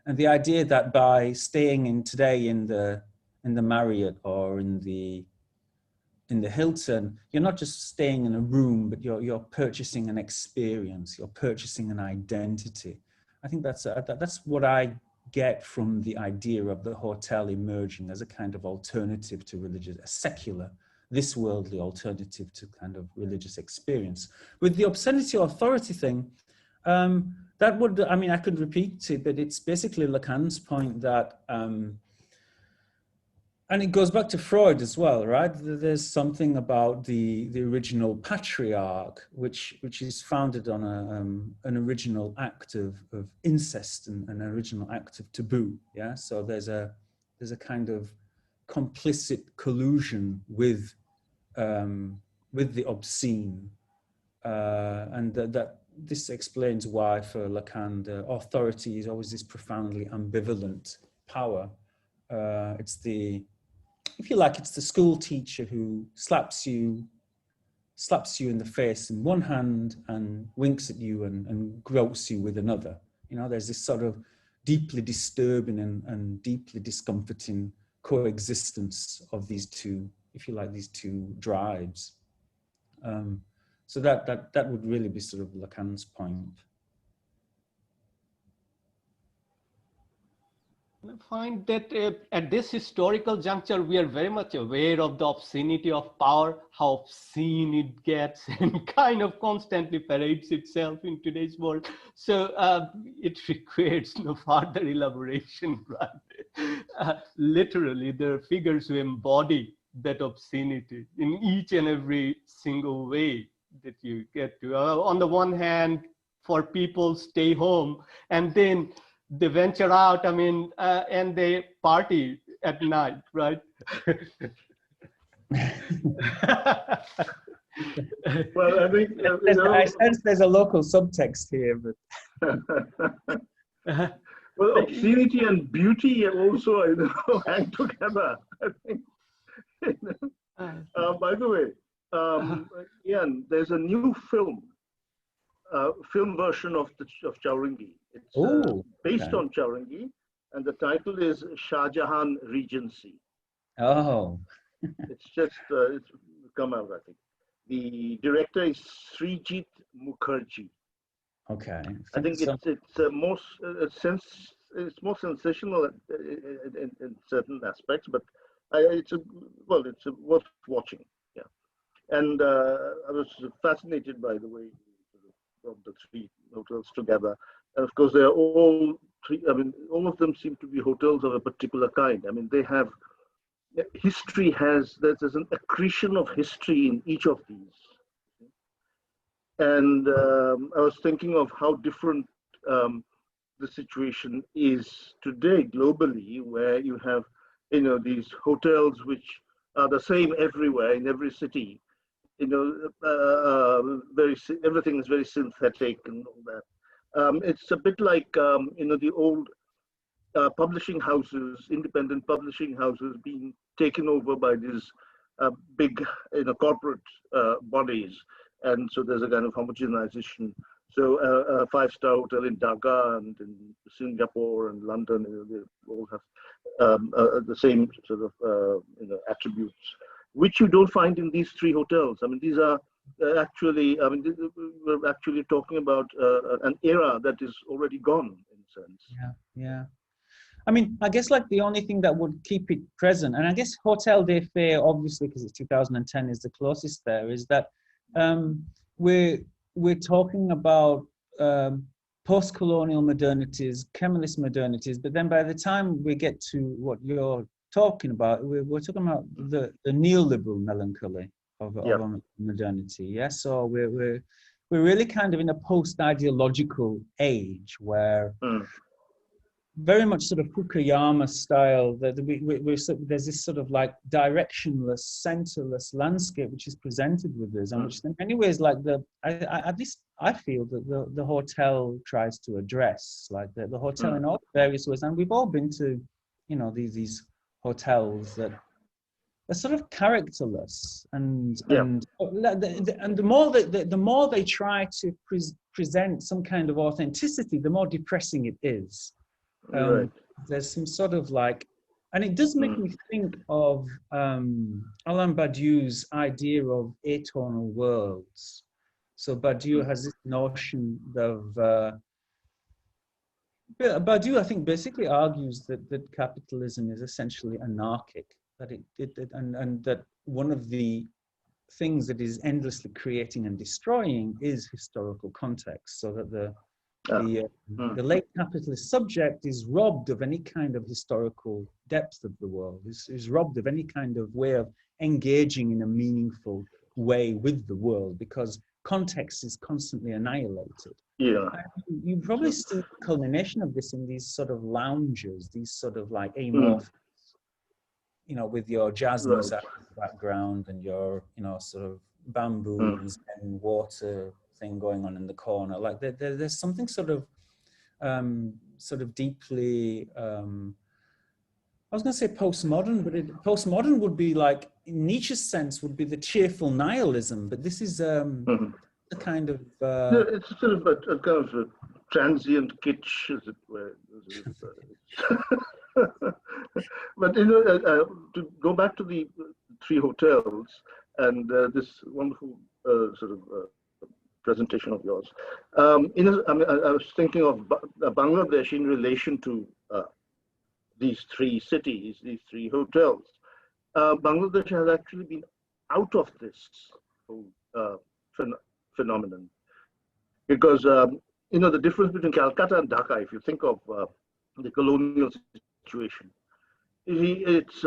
And the idea that by staying in the Marriott or in the Hilton, you're not just staying in a room, but you're purchasing an experience, you're purchasing an identity. I think that's what I get from the idea of the hotel emerging as a kind of alternative to religious, a secular, this worldly alternative to kind of religious experience. With the obscenity authority thing, that would, I mean, I could repeat it, but it's basically Lacan's point that, and it goes back to Freud as well, right? There's something about the original patriarch, which is founded on an original act of incest and an original act of taboo. Yeah, so there's a kind of complicit collusion with the obscene, and that this explains why for Lacan the authority is always this profoundly ambivalent power. It's the, if you like, it's the school teacher who slaps you in the face in one hand and winks at you and gropes you with another. You know, there's this sort of deeply disturbing and deeply discomforting coexistence of these 2, if you like, these 2 drives. So that would really be sort of Lacan's point. I find that at this historical juncture, we are very much aware of the obscenity of power, how obscene it gets, and kind of constantly parades itself in today's world. So it requires no further elaboration, right? Literally, there are figures who embody that obscenity in each and every single way that you get to. On the one hand, for people stay home, and then they venture out, I mean, and they party at night, right? Well, I think I sense there's a local subtext here, but well, obscenity and beauty also, you know, hang together. I think. By the way, Ian, there's a new film version of Chowringhee. It's based on Chowringhee, and the title is Shah Jahan Regency. Oh. It's just it's come out, I think. The director is Srijit Mukherjee. Okay. I think it's most since it's more sensational in certain aspects, but it's worth watching. Yeah, and I was fascinated by the way of the three hotels together, and of course they are all three. I mean, all of them seem to be hotels of a particular kind. I mean, they have history. There's an accretion of history in each of these, and I was thinking of how different the situation is today globally, where you have, these hotels which are the same everywhere in every city. Everything is very synthetic and all that. It's a bit like the old publishing houses, independent publishing houses, being taken over by these big, corporate bodies, and so there's a kind of homogenization. So a five-star hotel in Dhaka and in Singapore and London, they all have the same sort of attributes, which you don't find in these three hotels. I mean, these are actually, we're actually talking about an era that is already gone in a sense. Yeah. I mean, I guess like the only thing that would keep it present, and I guess Hotel des Fées, obviously because it's 2010 is the closest there, is that we're talking about post-colonial modernities, Kemalist modernities, but then by the time we get to what you're talking about, we're talking about the neoliberal melancholy of modernity. Yeah, so we're really kind of in a post-ideological age where very much sort of Fukuyama style, that there's this sort of like directionless, centerless landscape which is presented with us, and which in many ways, like at least I feel that the hotel tries to address, like the hotel in all various ways, and we've all been to, these hotels that are sort of characterless, and the more they try to present some kind of authenticity, the more depressing it is. Right. There's some sort of like, and it does make me think of Alain Badiou's idea of atonal worlds. So Badiou has this notion of Badiou, I think, basically argues that capitalism is essentially anarchic, and that one of the things that is endlessly creating and destroying is historical context, so that the late capitalist subject is robbed of any kind of historical depth of the world, is robbed of any kind of way of engaging in a meaningful way with the world, because context is constantly annihilated. Yeah. You probably see the culmination of this in these sort of lounges, these sort of like amorphous, with your jazz music background and your, sort of bamboos and water thing going on in the corner. Like there's something sort of deeply, I was going to say postmodern, but postmodern would be like, in Nietzsche's sense, would be the cheerful nihilism. But this is a kind of... it's sort of a kind of a transient kitsch, as it were. But, to go back to the three hotels and this wonderful sort of presentation of yours. I was thinking of Bangladesh in relation to these three cities, these three hotels. Bangladesh has actually been out of this whole phenomenon, because the difference between Calcutta and Dhaka, if you think of the colonial situation, it's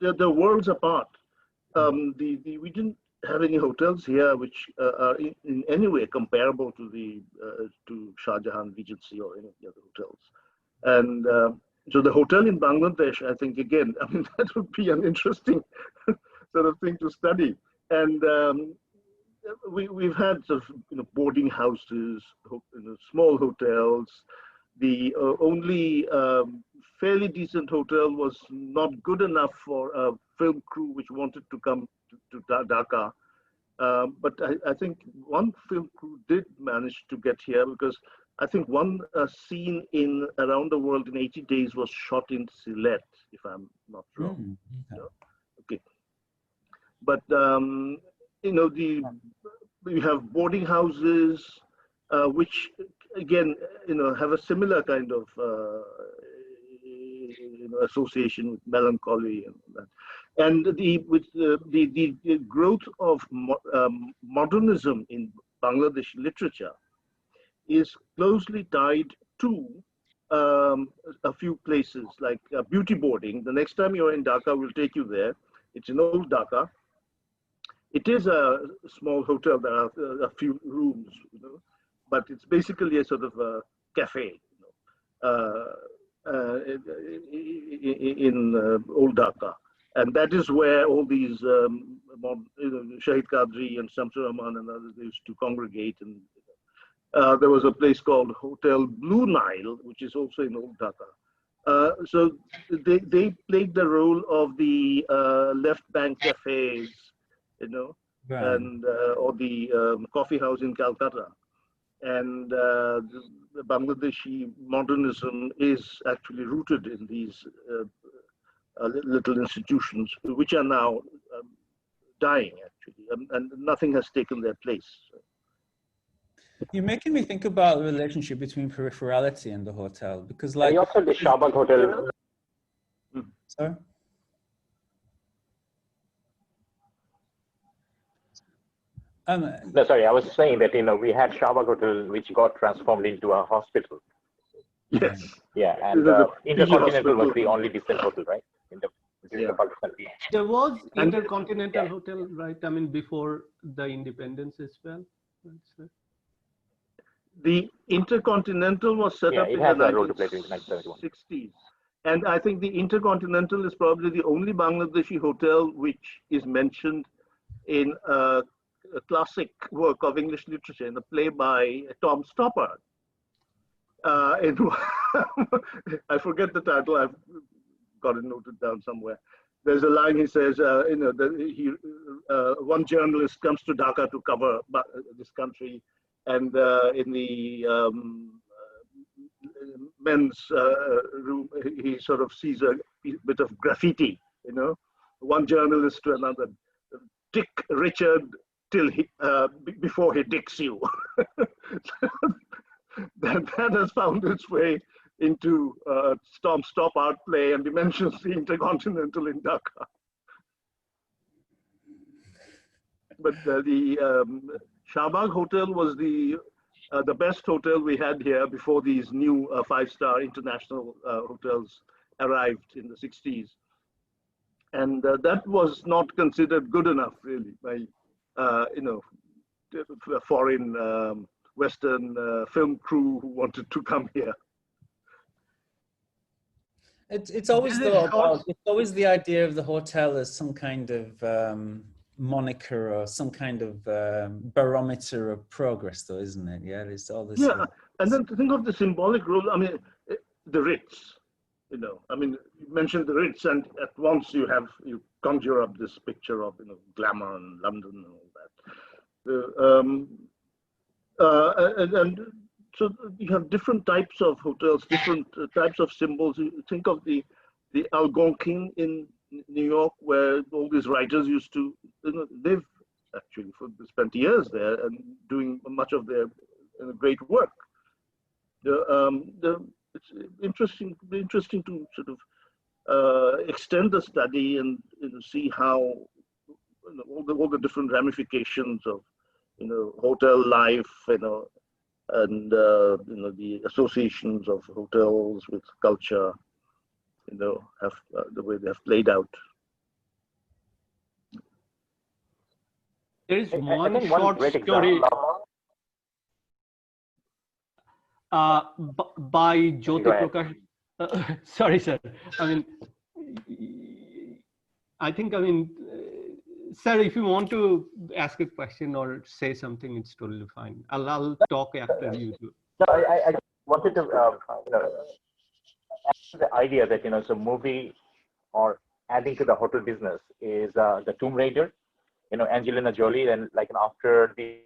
they're worlds apart. We didn't have any hotels here which are in any way comparable to Shah Jahan Regency or any of the other hotels. And so the hotel in Bangladesh, I think, again, that would be an interesting sort of thing to study. And we've had sort of boarding houses, small hotels. The only fairly decent hotel was not good enough for a film crew which wanted to come to Dhaka. But I think one film crew did manage to get here, because I think one scene in Around the World in 80 Days was shot in Sylhet, if I'm not wrong. Okay. But, we have boarding houses, which again, have a similar kind of association with melancholy and that. And the growth of modernism in Bangladesh literature is closely tied to a few places like beauty boarding. The next time you're in Dhaka, we'll take you there. It's in old Dhaka. It is a small hotel. There are a few rooms, but it's basically a sort of a cafe, in old Dhaka. And that is where all these Shahid Qadri and Shamsur Rahman and others, they used to congregate. And there was a place called Hotel Blue Nile, which is also in old Dhaka. So they played the role of the left bank cafes, Right. and or the coffee house in Calcutta. And the Bangladeshi modernism is actually rooted in these little institutions, which are now dying, actually, and nothing has taken their place. You're making me think about the relationship between peripherality and the hotel, because like... And also the Shahbag Hotel. Sorry? No, sorry, I was saying that, we had Shahbag Hotel, which got transformed into a hospital. Yes. Yeah, and Intercontinental was the only decent hotel, right? There was Intercontinental Hotel, right? I mean, before the independence as well. The Intercontinental was set up in the 1960s. And I think the Intercontinental is probably the only Bangladeshi hotel which is mentioned in a classic work of English literature, in a play by Tom Stoppard. I forget the title, I've got it noted down somewhere. There's a line he says, one journalist comes to Dhaka to cover this country, and in the men's room, he sort of sees a bit of graffiti, one journalist to another. Dick Richard till before he dicks you. that has found its way into Tom Stoppard play, and he mentions the Intercontinental in Dhaka. But the Shahbag Hotel was the best hotel we had here before these new five-star international hotels arrived in the 60s. And that was not considered good enough, really, by foreign Western film crew who wanted to come here. It's always the idea of the hotel as some kind of moniker or some kind of barometer of progress, though, isn't it? Yeah, it's all this. Yeah, and then to think of the symbolic role. I mean, the Ritz. I mean, you mentioned the Ritz, and at once you conjure up this picture of glamour and London and all that. And so you have different types of hotels, different types of symbols. You think of the Algonquin in New York, where all these writers used to live, actually, spent years there and doing much of their great work. It's interesting to sort of extend the study and see how all the different ramifications of hotel life, and the associations of hotels with culture, have the way they have played out. There is one short story by Jyoti Prakash. Sorry, sir. Sir, if you want to ask a question or say something, it's totally fine. I'll talk after you do. No, I wanted to, the idea that, so movie or adding to the hotel business is the Tomb Raider, Angelina Jolie, and after the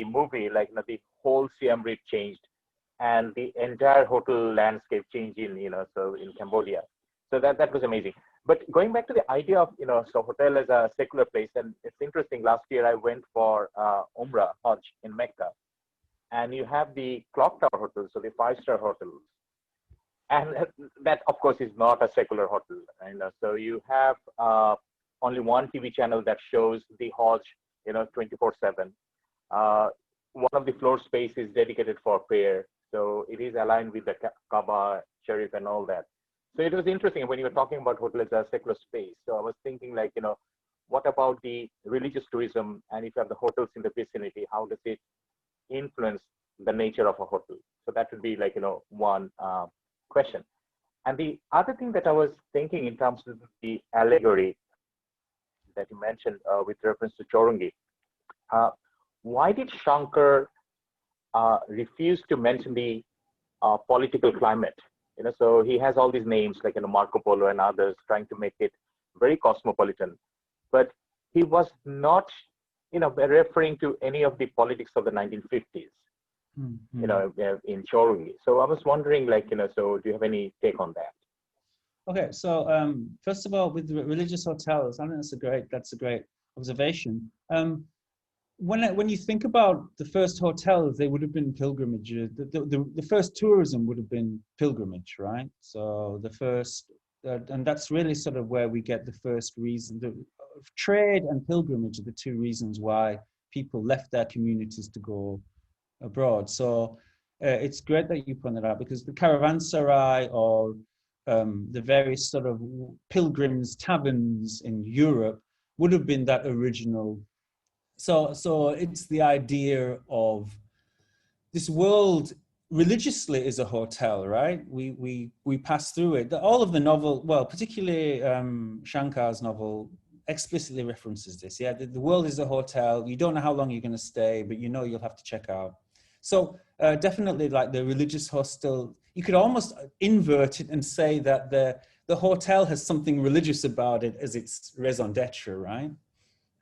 movie, the whole Siem Reap changed and the entire hotel landscape changed in, in Cambodia. So that was amazing. But going back to the idea of, so hotel as a secular place, and it's interesting, last year I went for Umrah, Hajj in Mecca. and you have the clock tower hotels, so the five-star hotels. And that, of course, is not a secular hotel. And so you have only one TV channel that shows the Hajj, 24/7. One of the floor space is dedicated for prayer. So it is aligned with the Kaaba, Sharif, and all that. So it was interesting when you were talking about hotel as a secular space. So I was thinking, like, what about the religious tourism? And if you have the hotels in the vicinity, how does it influence the nature of a hotel? So that would be like, one question. And the other thing that I was thinking in terms of the allegory that you mentioned with reference to Chorungi, why did Shankar refuse to mention the political climate? So he has all these names like Marco Polo and others trying to make it very cosmopolitan, but he was not, referring to any of the politics of the 1950s, in Chorungi. So I was wondering, like, so do you have any take on that? Okay, so first of all, with religious hotels, I think that's a great observation. When you think about the first hotels, they would have been pilgrimage. The first tourism would have been pilgrimage, right? So the first, and that's really sort of where we get the first reason. Trade and pilgrimage are the two reasons why people left their communities to go abroad. So it's great that you pointed out, because the caravanserai or the various sort of pilgrims taverns in Europe would have been that original. So it's the idea of this world religiously is a hotel, right? We pass through it. All of the novel, well, particularly Shankar's novel, explicitly references this. Yeah, the world is a hotel. You don't know how long you're going to stay, but you'll have to check out. So definitely, like the religious hostel, you could almost invert it and say that the hotel has something religious about it as its raison d'etre, right?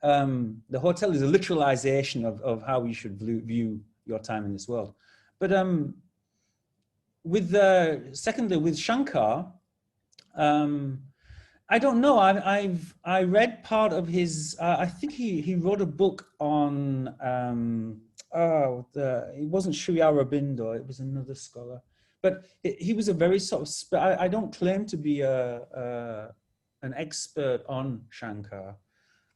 The hotel is a literalization of how you should view your time in this world. But secondly, with Shankar, I don't know. I read part of his. I think he wrote a book on. It wasn't Sri Aurobindo. It was another scholar. But he was a very sort of. I don't claim to be an expert on Shankar.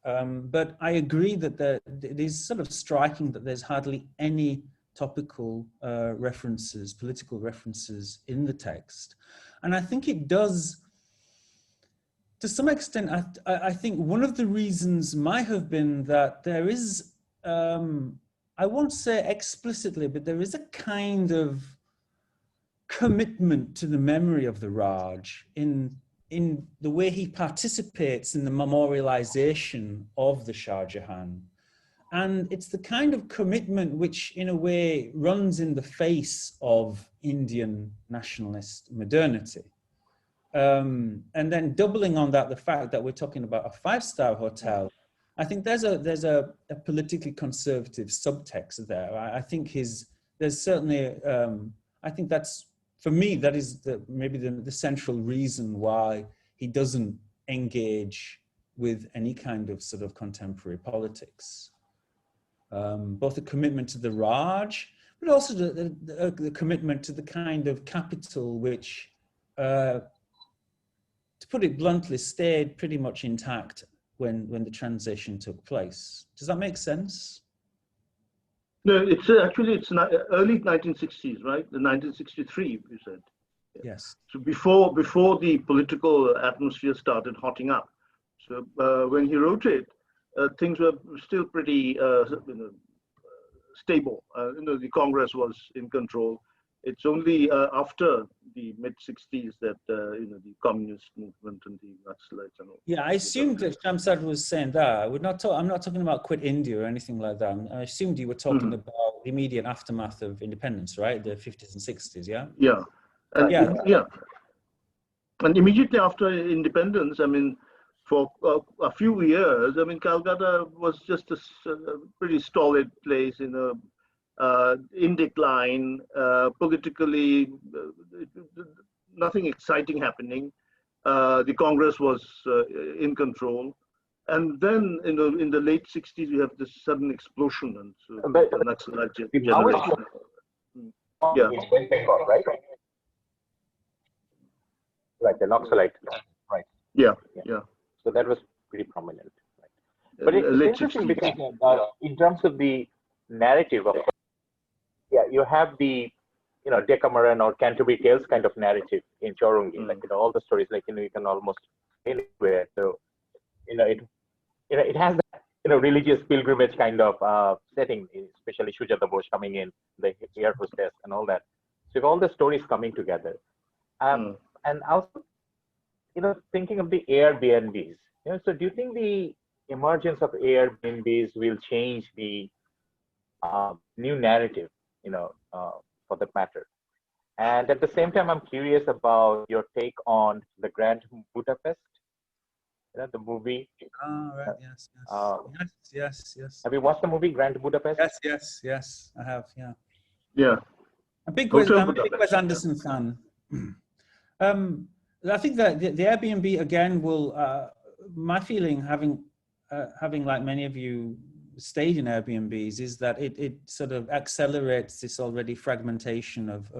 But I agree that it is sort of striking that there's hardly any topical references, political references in the text. And I think it does, to some extent, I think one of the reasons might have been that there is, I won't say explicitly, but there is a kind of commitment to the memory of the Raj in the way he participates in the memorialization of the Shah Jahan. And it's the kind of commitment which, in a way, runs in the face of Indian nationalist modernity. And then doubling on that, the fact that we're talking about a five-star hotel, I think there's a politically conservative subtext there. I think there's certainly, I think that's, for me, that is maybe the central reason why he doesn't engage with any kind of sort of contemporary politics. Both the commitment to the Raj, but also the commitment to the kind of capital which, to put it bluntly, stayed pretty much intact when the transition took place. Does that make sense? No, it's actually early 1960s, right? The 1963, you said. Yes. So before the political atmosphere started hotting up. So when he wrote it, things were still pretty stable. The Congress was in control. It's only after the mid-60s that the communist movement and the Naxalites and all. Yeah, I assumed that Shamsad was saying that. I'm not talking about quit India or anything like that. I assumed you were talking about the immediate aftermath of independence, right? The 50s and 60s, yeah? Yeah. And yeah. And immediately after independence, I mean, for a few years, I mean, Calcutta was just a pretty stolid place, in decline, politically, nothing exciting happening. The Congress was in control, And then, in the late 60s, we have this sudden explosion and so But the Naxalite the generation. Yeah. in West Bengal, right? Right, the Naxalite, right? Yeah. So that was pretty prominent. Right? But it's Late interesting 60s. because in terms of the narrative of, you have the Decameron or Canterbury Tales kind of narrative in Chorungi, like all the stories, like you can almost anywhere. So it has that religious pilgrimage kind of setting, especially Shujata Bose coming in, the air hostess and all that. So if all the stories coming together, and also thinking of the Airbnbs. So do you think the emergence of Airbnbs will change the new narrative, for that matter? And at the same time, I'm curious about your take on the Grand Budapest, the movie. Oh, right. Yes. Yes. Have you watched the movie Grand Budapest? Yes. I have. Yeah. Yeah. I'm a big Budapest, Wes Anderson fan. I think that the Airbnb again will. My feeling, having like many of you stayed in Airbnbs, is that it sort of accelerates this already fragmentation of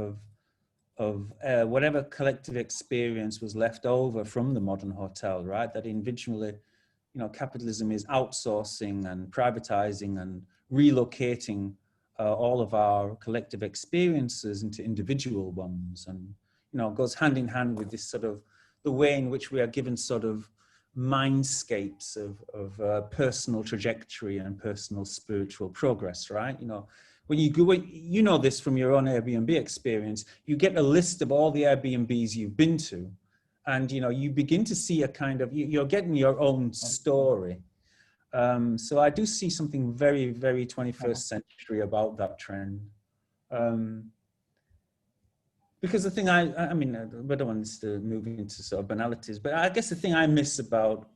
whatever collective experience was left over from the modern hotel, right? That individually, capitalism is outsourcing and privatizing and relocating all of our collective experiences into individual ones, and goes hand in hand with this sort of the way in which we are given sort of mindscapes of personal trajectory and personal spiritual progress, right? When you go, this from your own Airbnb experience, you get a list of all the Airbnbs you've been to, and you begin to see a kind of, you're getting your own story. So I do see something very, very 21st century about that trend. Because the thing I mean, I don't want us to move into sort of banalities, but I guess the thing I miss about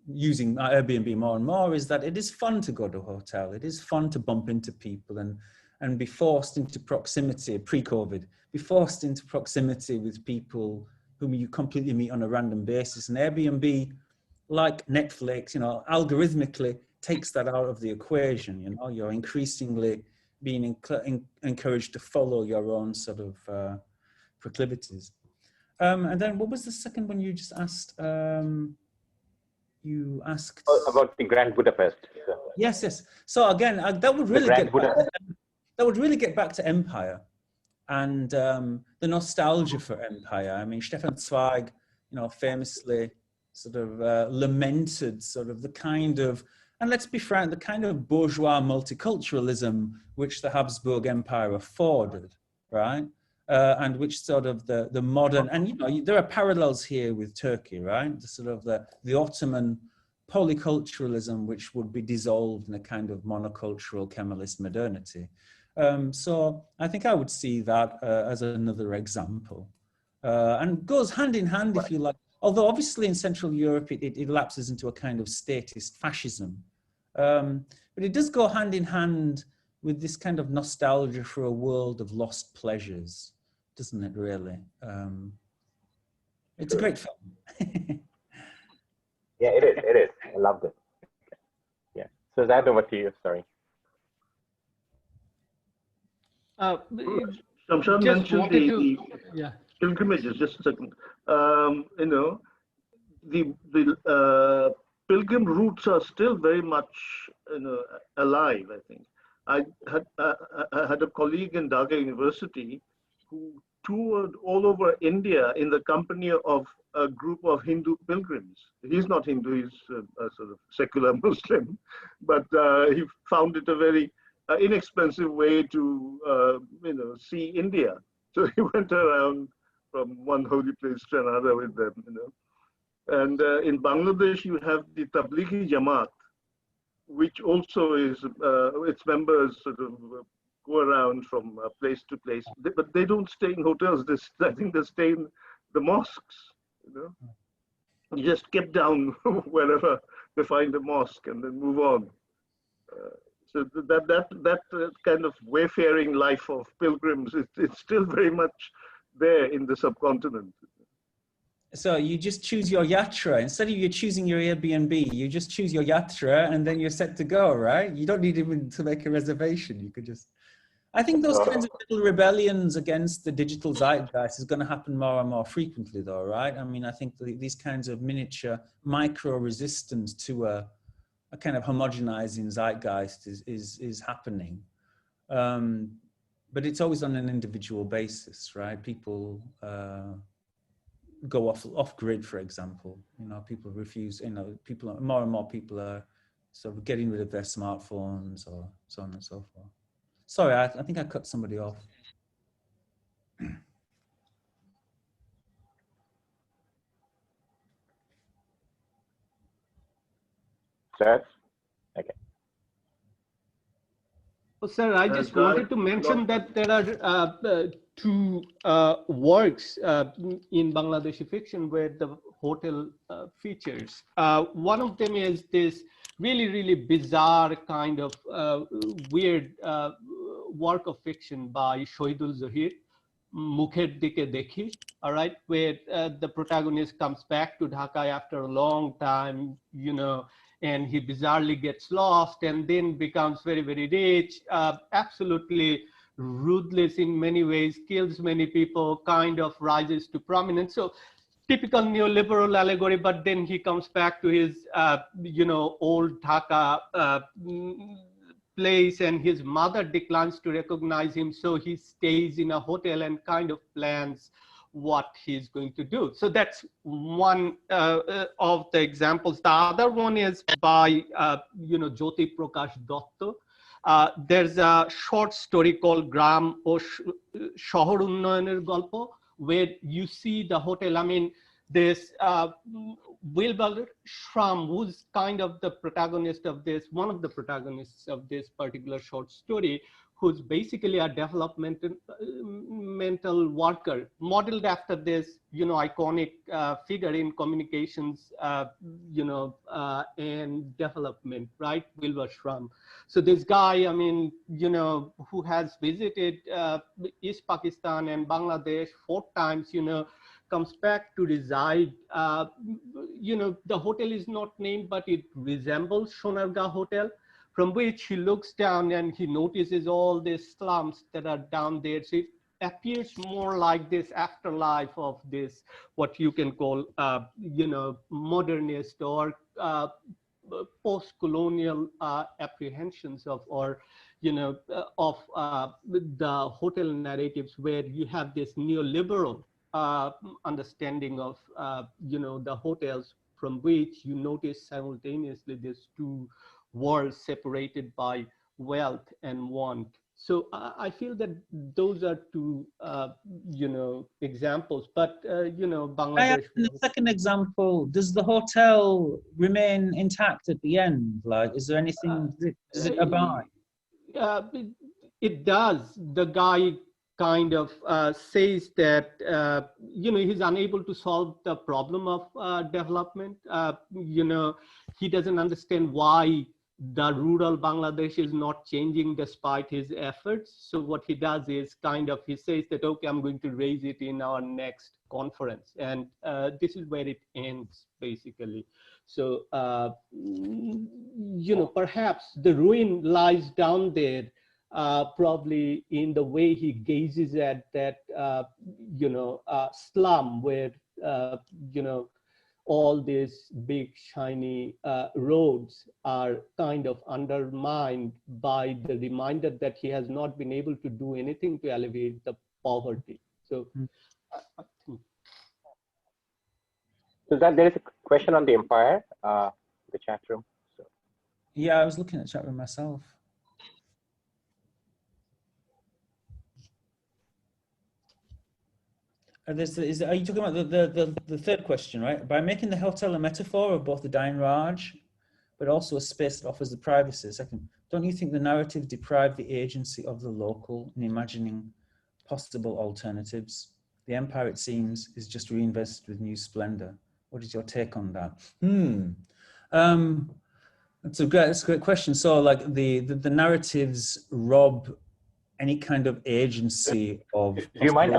using Airbnb more and more is that it is fun to go to a hotel. It is fun to bump into people and be forced into proximity, pre-COVID, be forced into proximity with people whom you completely meet on a random basis. And Airbnb, like Netflix, algorithmically takes that out of the equation. You're increasingly being encouraged to follow your own sort of proclivities. And then what was the second one you just asked? You asked about the Grand Budapest. Yes. So again, that would really get back to empire and the nostalgia for empire. I mean, Stefan Zweig, famously sort of lamented sort of the kind of, and let's be frank, the kind of bourgeois multiculturalism which the Habsburg Empire afforded, right? And which sort of the modern, and there are parallels here with Turkey, right? The sort of the Ottoman polyculturalism which would be dissolved in a kind of monocultural Kemalist modernity. So I think I would see that as another example, and goes hand in hand, if you like. Although obviously in Central Europe it lapses into a kind of statist fascism, but it does go hand in hand with this kind of nostalgia for a world of lost pleasures, doesn't it really? It's a great film. Yeah, it is. I loved it. Yeah. So that over to you, sorry. Shamshan mentioned the pilgrimages, just a second. The pilgrim routes are still very much alive, I think. I had a colleague in Dhaka University who toured all over India in the company of a group of Hindu pilgrims. He's not Hindu, he's a sort of secular Muslim, but he found it a very inexpensive way to see India. So he went around from one holy place to another with them, And in Bangladesh, you have the Tablighi Jamaat, which also is, its members sort of go around from place to place, but they don't stay in hotels. I think they stay in the mosques, You just skip down wherever they find a mosque and then move on. So that kind of wayfaring life of pilgrims, it's still very much there in the subcontinent. So you just choose your yatra. Instead of you choosing your Airbnb, you just choose your yatra and then you're set to go, right? You don't need even to make a reservation. You could just, I think those kinds of little rebellions against the digital zeitgeist is going to happen more and more frequently though, right? I mean, I think these kinds of miniature micro resistance to a kind of homogenizing zeitgeist is happening. But it's always on an individual basis, right? People go off grid, for example. You know, people refuse. You know, more and more people are sort of getting rid of their smartphones or so on and so forth. Sorry, I think I cut somebody off. Seth? Okay. Oh, sir, I just wanted to mention that there are two works in Bangladeshi fiction where the hotel features. One of them is this really bizarre kind of weird work of fiction by Shahidul Zahir, Mukher Dike Dekhi, all right, where the protagonist comes back to Dhaka after a long time, you know, and he bizarrely gets lost and then becomes very rich, absolutely ruthless in many ways, kills many people, kind of rises to prominence. So typical neoliberal allegory, but then he comes back to his, you know, old Dhaka place, and his mother declines to recognize him. So he stays in a hotel and kind of plans what he's going to do. So that's one of the examples. The other one is by, you know, Jyoti Prakash Datta. There's a short story called Gram o Shohor Unnoyoner Golpo, where you see the hotel. I mean, this Wilbur Schramm, who's kind of the protagonist of this, one of the protagonists of this particular short story, who's basically a developmental worker, modeled after this, you know, iconic figure in communications, you know, and development, right? Wilbur Schramm. So this guy, I mean, you know, who has visited East Pakistan and Bangladesh 4 times, you know, comes back to reside. You know, the hotel is not named, but it resembles Sonargaon Hotel, from which he looks down and he notices all these slums that are down there. So it appears more like this afterlife of this, what you can call, you know, modernist or post-colonial apprehensions of, or, you know, of the hotel narratives, where you have this neoliberal understanding of, you know, the hotels, from which you notice simultaneously these two worlds separated by wealth and want. So I feel that those are two, you know, examples. But you know, Bangladesh. The second example: does the hotel remain intact at the end? Like, is there anything? Does it abide? It does. The guy kind of says that you know, he's unable to solve the problem of development. You know, he doesn't understand why the rural Bangladesh is not changing despite his efforts. So what he does is kind of, he says that, okay, I'm going to raise it in our next conference. And this is where it ends, basically. So, you know, perhaps the ruin lies down there, probably in the way he gazes at that, you know, slum where, you know, all these big shiny roads are kind of undermined by the reminder that he has not been able to do anything to alleviate the poverty. So, I think. So that there is a question on the Empire, the chat room. So. Yeah, I was looking at the chat room myself. Are you talking about the third question, right? By making the hotel a metaphor of both the Dain Raj, but also a space that offers the privacy. Second, don't you think the narrative deprived the agency of the local in imagining possible alternatives? The empire, it seems, is just reinvested with new splendor. What is your take on that? That's a great question. So, like the narratives rob any kind of agency of. Do you mind?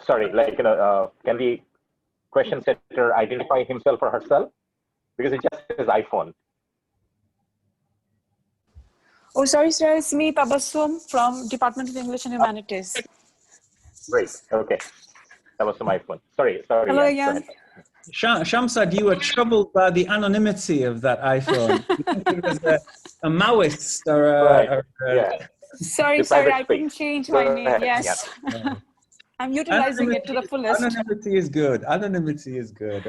Sorry, like, can the question setter identify himself or herself? Because it just says iPhone. Oh, sorry, sir. It's me, Tabassum, from Department of English and Humanities. Great. Okay. That was my iPhone. Sorry. Hello Yeah, again. Shamsad, you were troubled by the anonymity of that iPhone. You think it was a Maoist or a yeah. Sorry, The private I space. couldn't change Go my name. ahead. Yes. Yeah. I'm utilizing it to the fullest. Anonymity is good. Anonymity is good.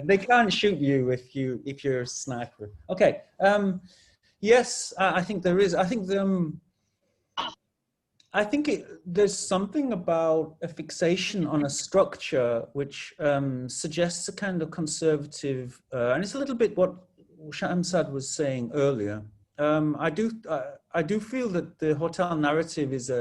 They can't shoot you if you're a sniper. Okay. Yes, I think there is. I think there's something about a fixation on a structure which suggests a kind of conservative, and it's a little bit what Shamsad was saying earlier. I do feel that the hotel narrative is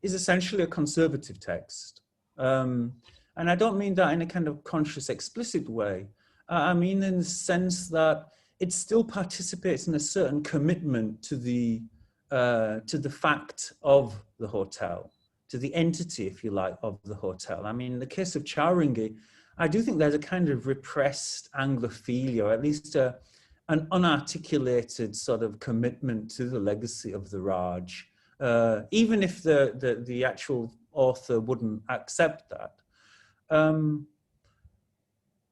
essentially a conservative text, and I don't mean that in a kind of conscious, explicit way. I mean in the sense that it still participates in a certain commitment to the fact of the hotel, to the entity, if you like, of the hotel. I mean, in the case of Chowringhee, I do think there's a kind of repressed Anglophilia, or at least an unarticulated sort of commitment to the legacy of the Raj, even if the actual author wouldn't accept that.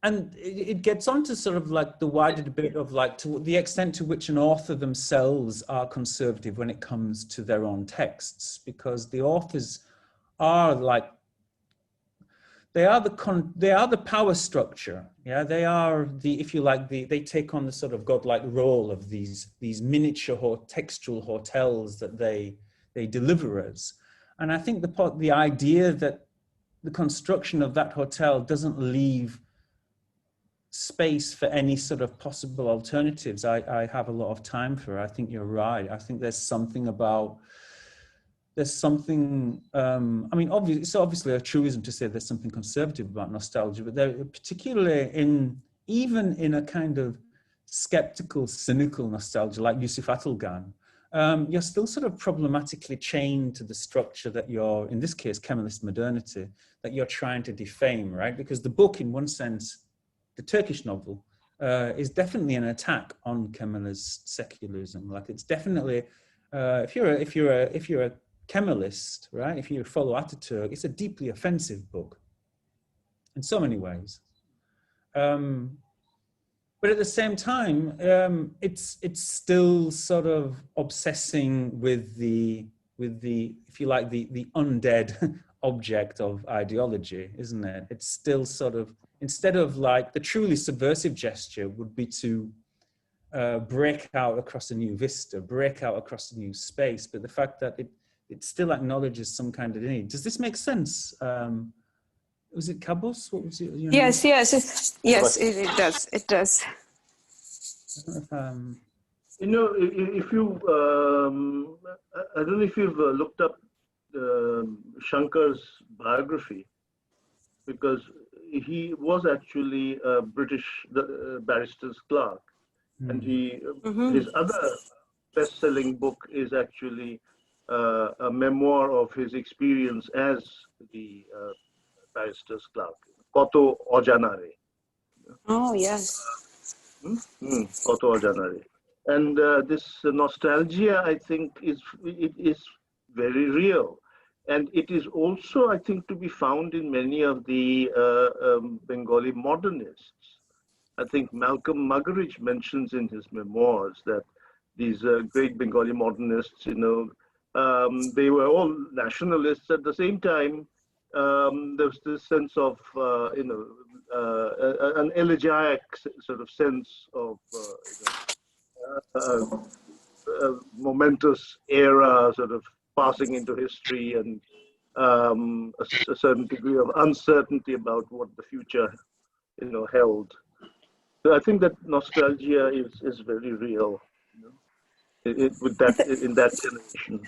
And it gets on to sort of like the wider debate of like to the extent to which an author themselves are conservative when it comes to their own texts, because the authors are like, they are the power structure. Yeah, they are the, if you like, they take on the sort of godlike role of these miniature textual hotels that they deliver us. And I think the idea that the construction of that hotel doesn't leave space for any sort of possible alternatives, I have a lot of time for. I think you're right. I think there's something about, I mean, obviously, it's obviously a truism to say there's something conservative about nostalgia, but there, particularly even in a kind of skeptical, cynical nostalgia like Yusuf Atılgan, you're still sort of problematically chained to the structure that you're, in this case, Kemalist modernity, that you're trying to defame, right? Because the book, in one sense, the Turkish novel, is definitely an attack on Kemalist secularism. Like, it's definitely, if you're a Kemalist, right? If you follow Ataturk, it's a deeply offensive book in so many ways. But at the same time, it's still sort of obsessing with the if you like, the undead object of ideology, isn't it? It's still sort of, instead of like the truly subversive gesture would be to break out across a new vista, break out across a new space, but the fact that it still acknowledges some kind of need. Does this make sense? Was it Cabos? What was it? Yes, it does. It does. You know, if you, I don't know if you've looked up Shankar's biography, because he was actually a British barrister's clerk, and his other best-selling book is actually a memoir of his experience as the barrister's clerk, Koto Ojanare. Oh, yes. Koto Ojanare. And this nostalgia, I think, is very real. And it is also, I think, to be found in many of the Bengali modernists. I think Malcolm Muggeridge mentions in his memoirs that these great Bengali modernists, you know, they were all nationalists. At the same time, there was this sense of, you know, an elegiac sort of sense of a momentous era sort of passing into history, and a certain degree of uncertainty about what the future, you know, held. So I think that nostalgia is very real, you know, with that, in that generation.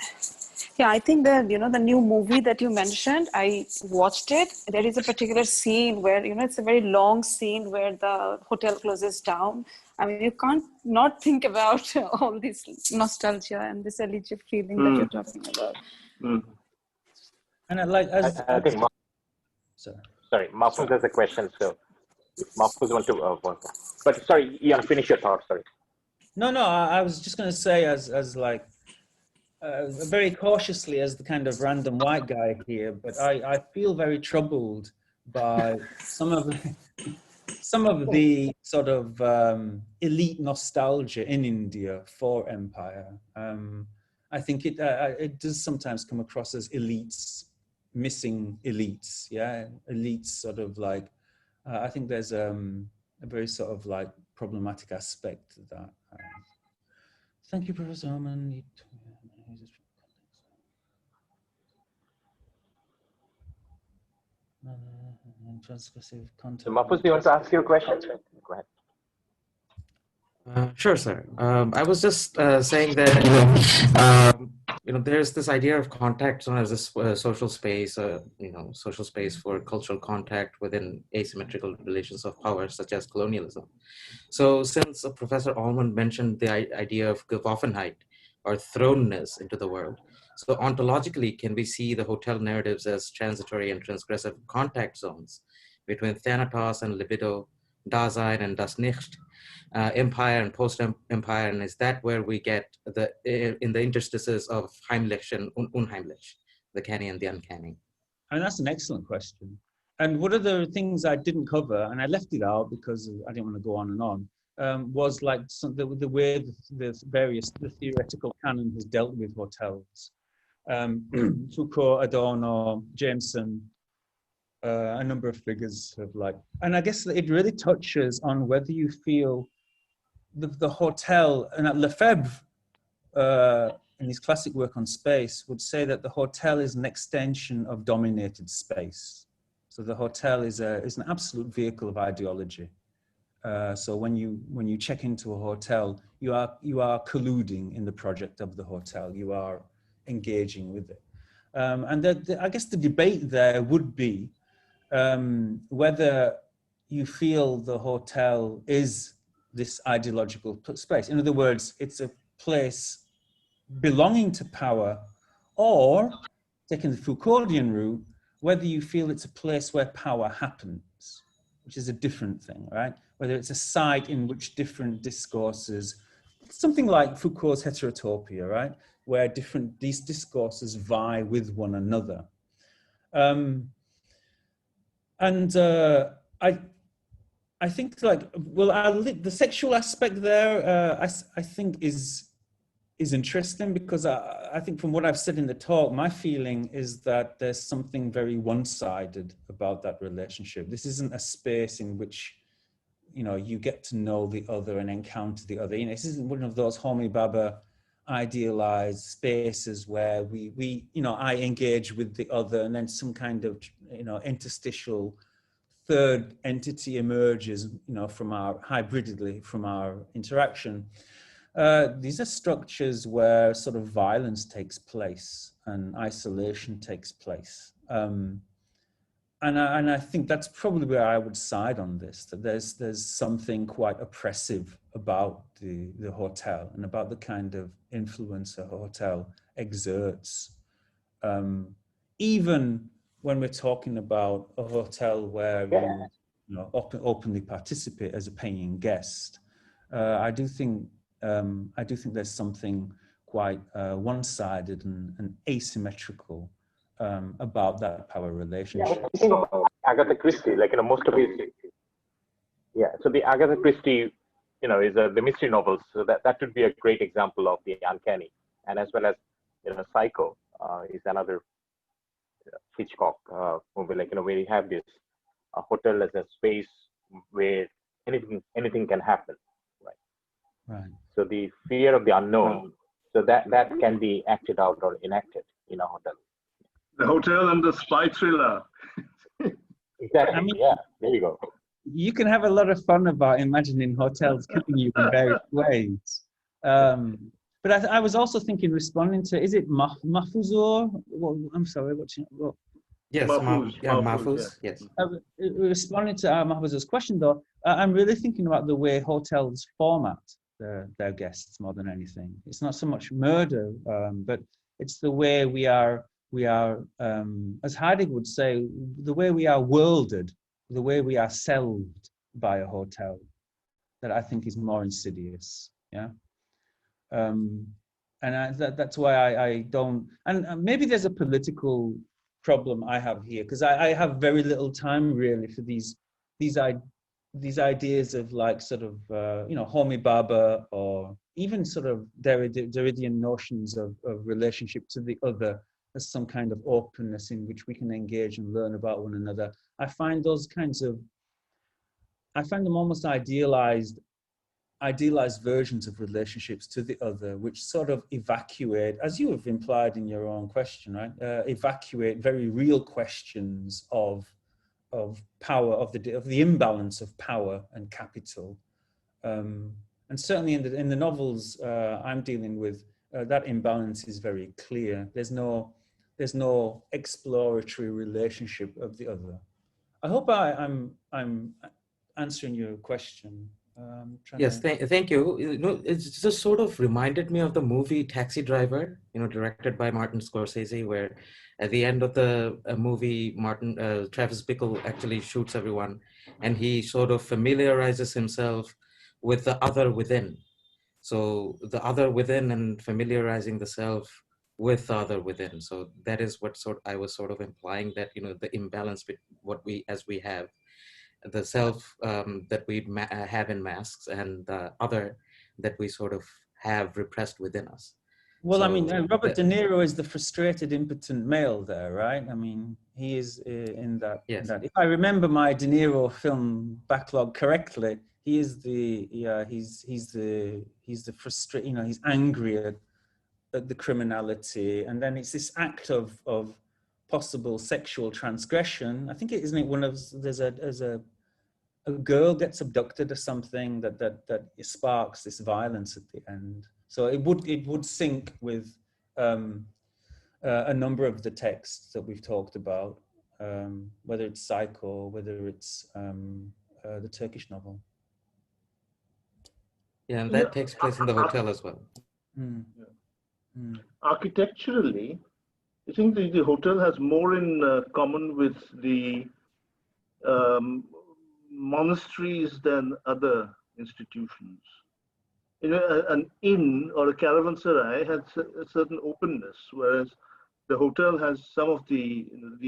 Yeah, I think the new movie that you mentioned, I watched it. There is a particular scene where, you know, it's a very long scene where the hotel closes down. I mean, you can't not think about all this nostalgia and this elegiac feeling that you're talking about. And I like I think, sorry, Mahfouz has a question. So Mahfouz want to, but sorry, Ian, finish your thought. Sorry. No, I was just going to say as like, very cautiously as the kind of random white guy here, but I feel very troubled by some of the sort of elite nostalgia in India for empire. I think it does sometimes come across as elites missing elites. Yeah, elites sort of like. I think there's a very sort of like problematic aspect to that. Thank you, Professor Almond. Transgressive content. So Mahfouz, do you want to ask your question? Go ahead. Sure, sir. I was just saying that there's this idea of contact known as this social space, social space for cultural contact within asymmetrical relations of power, such as colonialism. So, since Professor Almond mentioned the idea of Geworfenheit or thrownness into the world, so ontologically, can we see the hotel narratives as transitory and transgressive contact zones between Thanatos and libido, Dasein and das Nicht, empire and post-empire, and is that where we get in the interstices of Heimlich and Unheimlich, the canny and the uncanny? And that's an excellent question. And one of the things I didn't cover, and I left it out because I didn't want to go on and on, was like the way the theoretical canon has dealt with hotels. Foucault, Adorno, Jameson, a number of figures have like, and I guess it really touches on whether you feel the hotel, and Lefebvre, in his classic work on space, would say that the hotel is an extension of dominated space. So the hotel is an absolute vehicle of ideology. So when you check into a hotel, you are colluding in the project of the hotel. You are engaging with it. And I guess the debate there would be whether you feel the hotel is this ideological space. In other words, it's a place belonging to power, or, taking the Foucauldian route, whether you feel it's a place where power happens, which is a different thing, right? Whether it's a site in which different discourses, something like Foucault's heterotopia, right? Where these discourses vie with one another. I think like, well, the sexual aspect there, I think is interesting, because I think from what I've said in the talk, my feeling is that there's something very one-sided about that relationship. This isn't a space in which, you get to know the other and encounter the other. This isn't one of those Homi Bhabha idealized spaces where I engage with the other, and then some kind of, interstitial third entity emerges, hybridly from our interaction. These are structures where sort of violence takes place and isolation takes place. And I think that's probably where I would side on this, that there's something quite oppressive about the hotel and about the kind of influence a hotel exerts. Even when we're talking about a hotel where you openly participate as a paying guest, I do think there's something quite one-sided and asymmetrical about that power relationship. Yeah, think of Agatha Christie, most of it. Yeah, so the Agatha Christie, is the mystery novels. So that would be a great example of the uncanny, and as well as Psycho is another Hitchcock movie. Where you have this hotel as a space where anything can happen, right? Right. So the fear of the unknown, so that can be acted out or enacted in a hotel. The hotel and the spy thriller. Exactly. Yeah, there you go. You can have a lot of fun about imagining hotels killing you in various ways. But I was also thinking, responding to, is it Mahfouz? Well, I'm sorry, what? Yes, Mahfouz, yes. Responding to Mahfouz's question, though, I'm really thinking about the way hotels format their guests more than anything. It's not so much murder, but it's the way we are we are, as Heidegger would say, the way we are worlded, the way we are selved by a hotel, that I think is more insidious. Yeah. And that's why I don't, and maybe there's a political problem I have here, because I have very little time really for these ideas of like sort of, Homi Bhabha, or even sort of Derridian notions of relationship to the other as some kind of openness in which we can engage and learn about one another. I find them almost idealized versions of relationships to the other, which sort of evacuate, as you have implied in your own question, right? Evacuate very real questions of power, of the imbalance of power and capital, and certainly in the novels I'm dealing with, that imbalance is very clear. There's no exploratory relationship of the other. I hope I'm answering your question. Yes, thank you. It's just sort of reminded me of the movie Taxi Driver, directed by Martin Scorsese, where at the end of the movie, Travis Bickle actually shoots everyone, and he sort of familiarizes himself with the other within. So the other within and familiarizing the self with the other within. So that is what I was sort of implying, that, the imbalance between what we have, the self that we have in masks, and the other that we sort of have repressed within us. Well, so, I mean, Robert De Niro is the frustrated, impotent male there, right? I mean, he is in that. Yes. That. If I remember my De Niro film backlog correctly, he is he's the frustrated. He's angry at the criminality, and then it's this act of possible sexual transgression. I think isn't it one of there's a girl gets abducted or something that sparks this violence at the end. So it would sync with a number of the texts that we've talked about, whether it's Psycho, whether it's the Turkish novel. Yeah, and that takes place in the hotel as well. Mm. Yeah. Mm. Architecturally, I think the hotel has more in common with the monasteries than other institutions. An inn or a caravanserai has a certain openness, whereas the hotel has some of the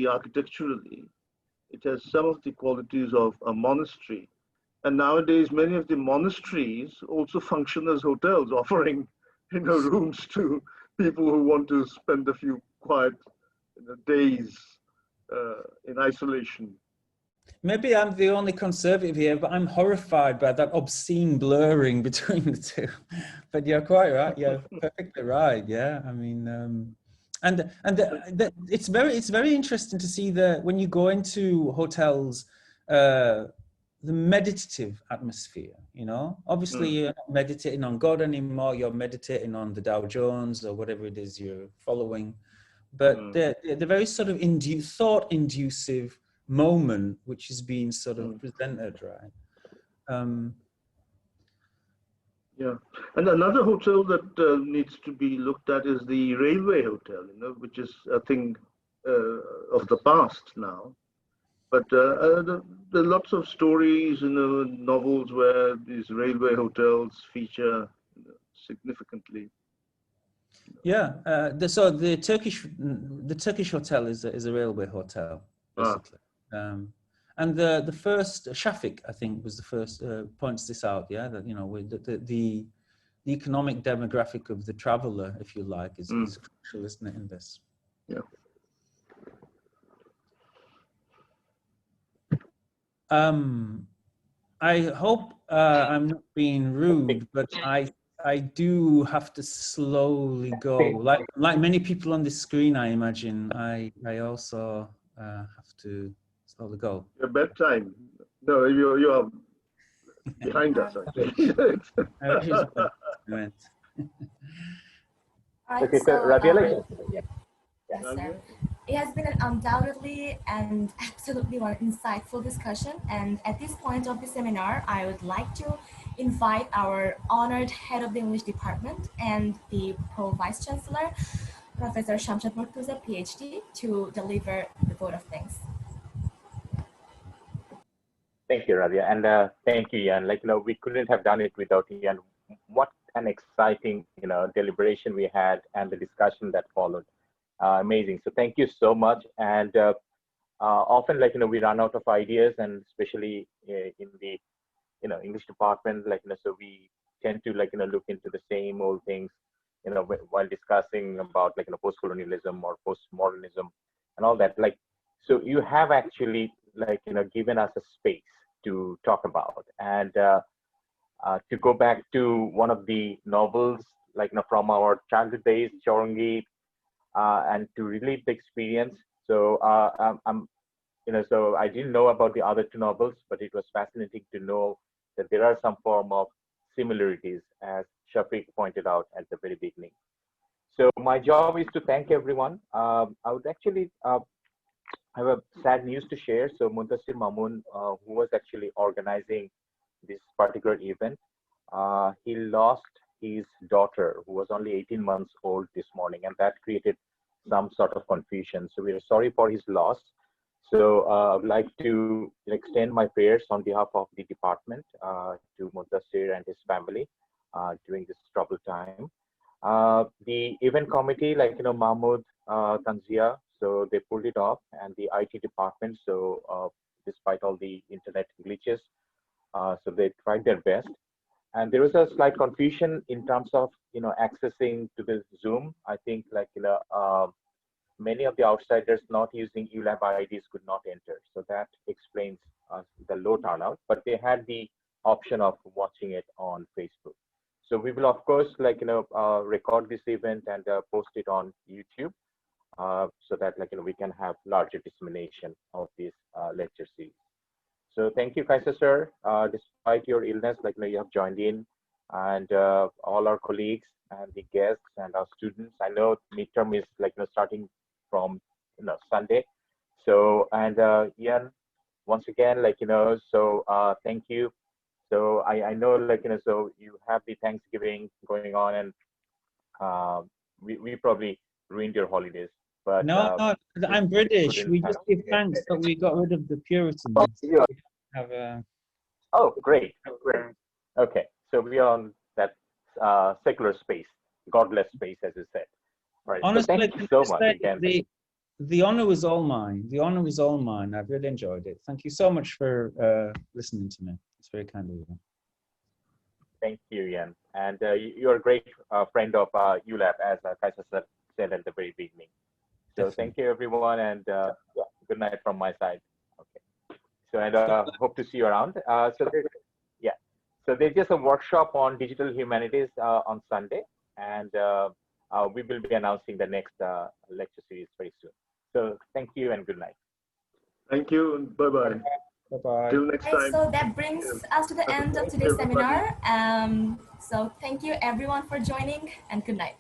architecturally, it has some of the qualities of a monastery. And nowadays, many of the monasteries also function as hotels, offering rooms to people who want to spend a few quiet days in isolation. Maybe I'm the only conservative here, but I'm horrified by that obscene blurring between the two. But you're quite right. You're perfectly right. Yeah, I mean, it's very interesting to see when you go into hotels, the meditative atmosphere. Obviously you're not meditating on God anymore. You're meditating on the Dow Jones or whatever it is you're following. But the very sort of thought-inducive moment which is being sort of presented, right? Yeah, and another hotel that needs to be looked at is the railway hotel, which is a thing of the past now. But there are lots of stories, novels where these railway hotels feature significantly. Yeah, the Turkish hotel is a railway hotel, basically. And the first Shafik, I think, was the first points this out. Yeah, that with the economic demographic of the traveler, if you like, is crucial, isn't it, in this? Yeah. I hope I'm not being rude, but I do have to slowly go. Like many people on the screen, I imagine. I also have to slowly go. Your bedtime. No, you are behind us, actually. Right, Okay, so, Rabiela. yes, sir. It has been an undoubtedly and absolutely one insightful discussion. And at this point of the seminar, I would like to invite our honored head of the English department and the Pro Vice Chancellor, Professor Shamsad Murtuza, PhD, to deliver the vote of thanks. Thank you, Radia, and thank you, Ian. Like, we couldn't have done it without Ian. What an exciting, deliberation we had and the discussion that followed. Amazing. So thank you so much. And often, we run out of ideas, and especially in the, English department, so we tend to, look into the same old things, while discussing about, post-colonialism or postmodernism and all that. So you have actually, given us a space to talk about, and to go back to one of the novels, from our childhood days, Chorangi, and to relive the experience. So so I didn't know about the other two novels, but it was fascinating to know that there are some form of similarities, as Shafiq pointed out at the very beginning. So my job is to thank everyone. I would actually I have a sad news to share. So Muntasir Mamun, who was actually organizing this particular event, he lost his daughter, who was only 18 months old this morning, and that created some sort of confusion. So we are sorry for his loss. So I would like to extend my prayers on behalf of the department to Muntasir and his family during this troubled time. The event committee, Mahmoud, Tanzia, so they pulled it off, and the IT department, so despite all the internet glitches, so they tried their best. And there was a slight confusion in terms of, accessing to the Zoom. I think many of the outsiders not using ULAB IDs could not enter. So that explains the low turnout, but they had the option of watching it on Facebook. So we will, of course, record this event and post it on YouTube, so that we can have larger dissemination of this lecture series. So thank you, Kaisa sir. Despite your illness, you have joined in, and all our colleagues and the guests and our students. I know midterm is starting from Sunday. So, and Ian, once again, so thank you. So I know so you have the Thanksgiving going on, and we probably ruined your holidays. But no, I'm British. We just give thanks that we got rid of the Puritans. Yeah. Have a... Oh, great. Okay, so we are on that secular space, godless space, as you said. Right. Honestly, so thank you so much again. The honor was all mine. The honor was all mine. I've really enjoyed it. Thank you so much for listening to me. It's very kind of you. Thank you, Ian. And you're a great friend of ULAB, as Kaisa said at the very beginning. So Definitely. thank you, everyone, and yeah, good night from my side. Okay. So and hope to see you around. So there's just a workshop on digital humanities on Sunday, and we will be announcing the next lecture series very soon. So thank you and good night. Thank you and bye-bye. Bye-bye. Till next Okay, time. so that brings us to the end of today's seminar. So thank you everyone for joining, and good night.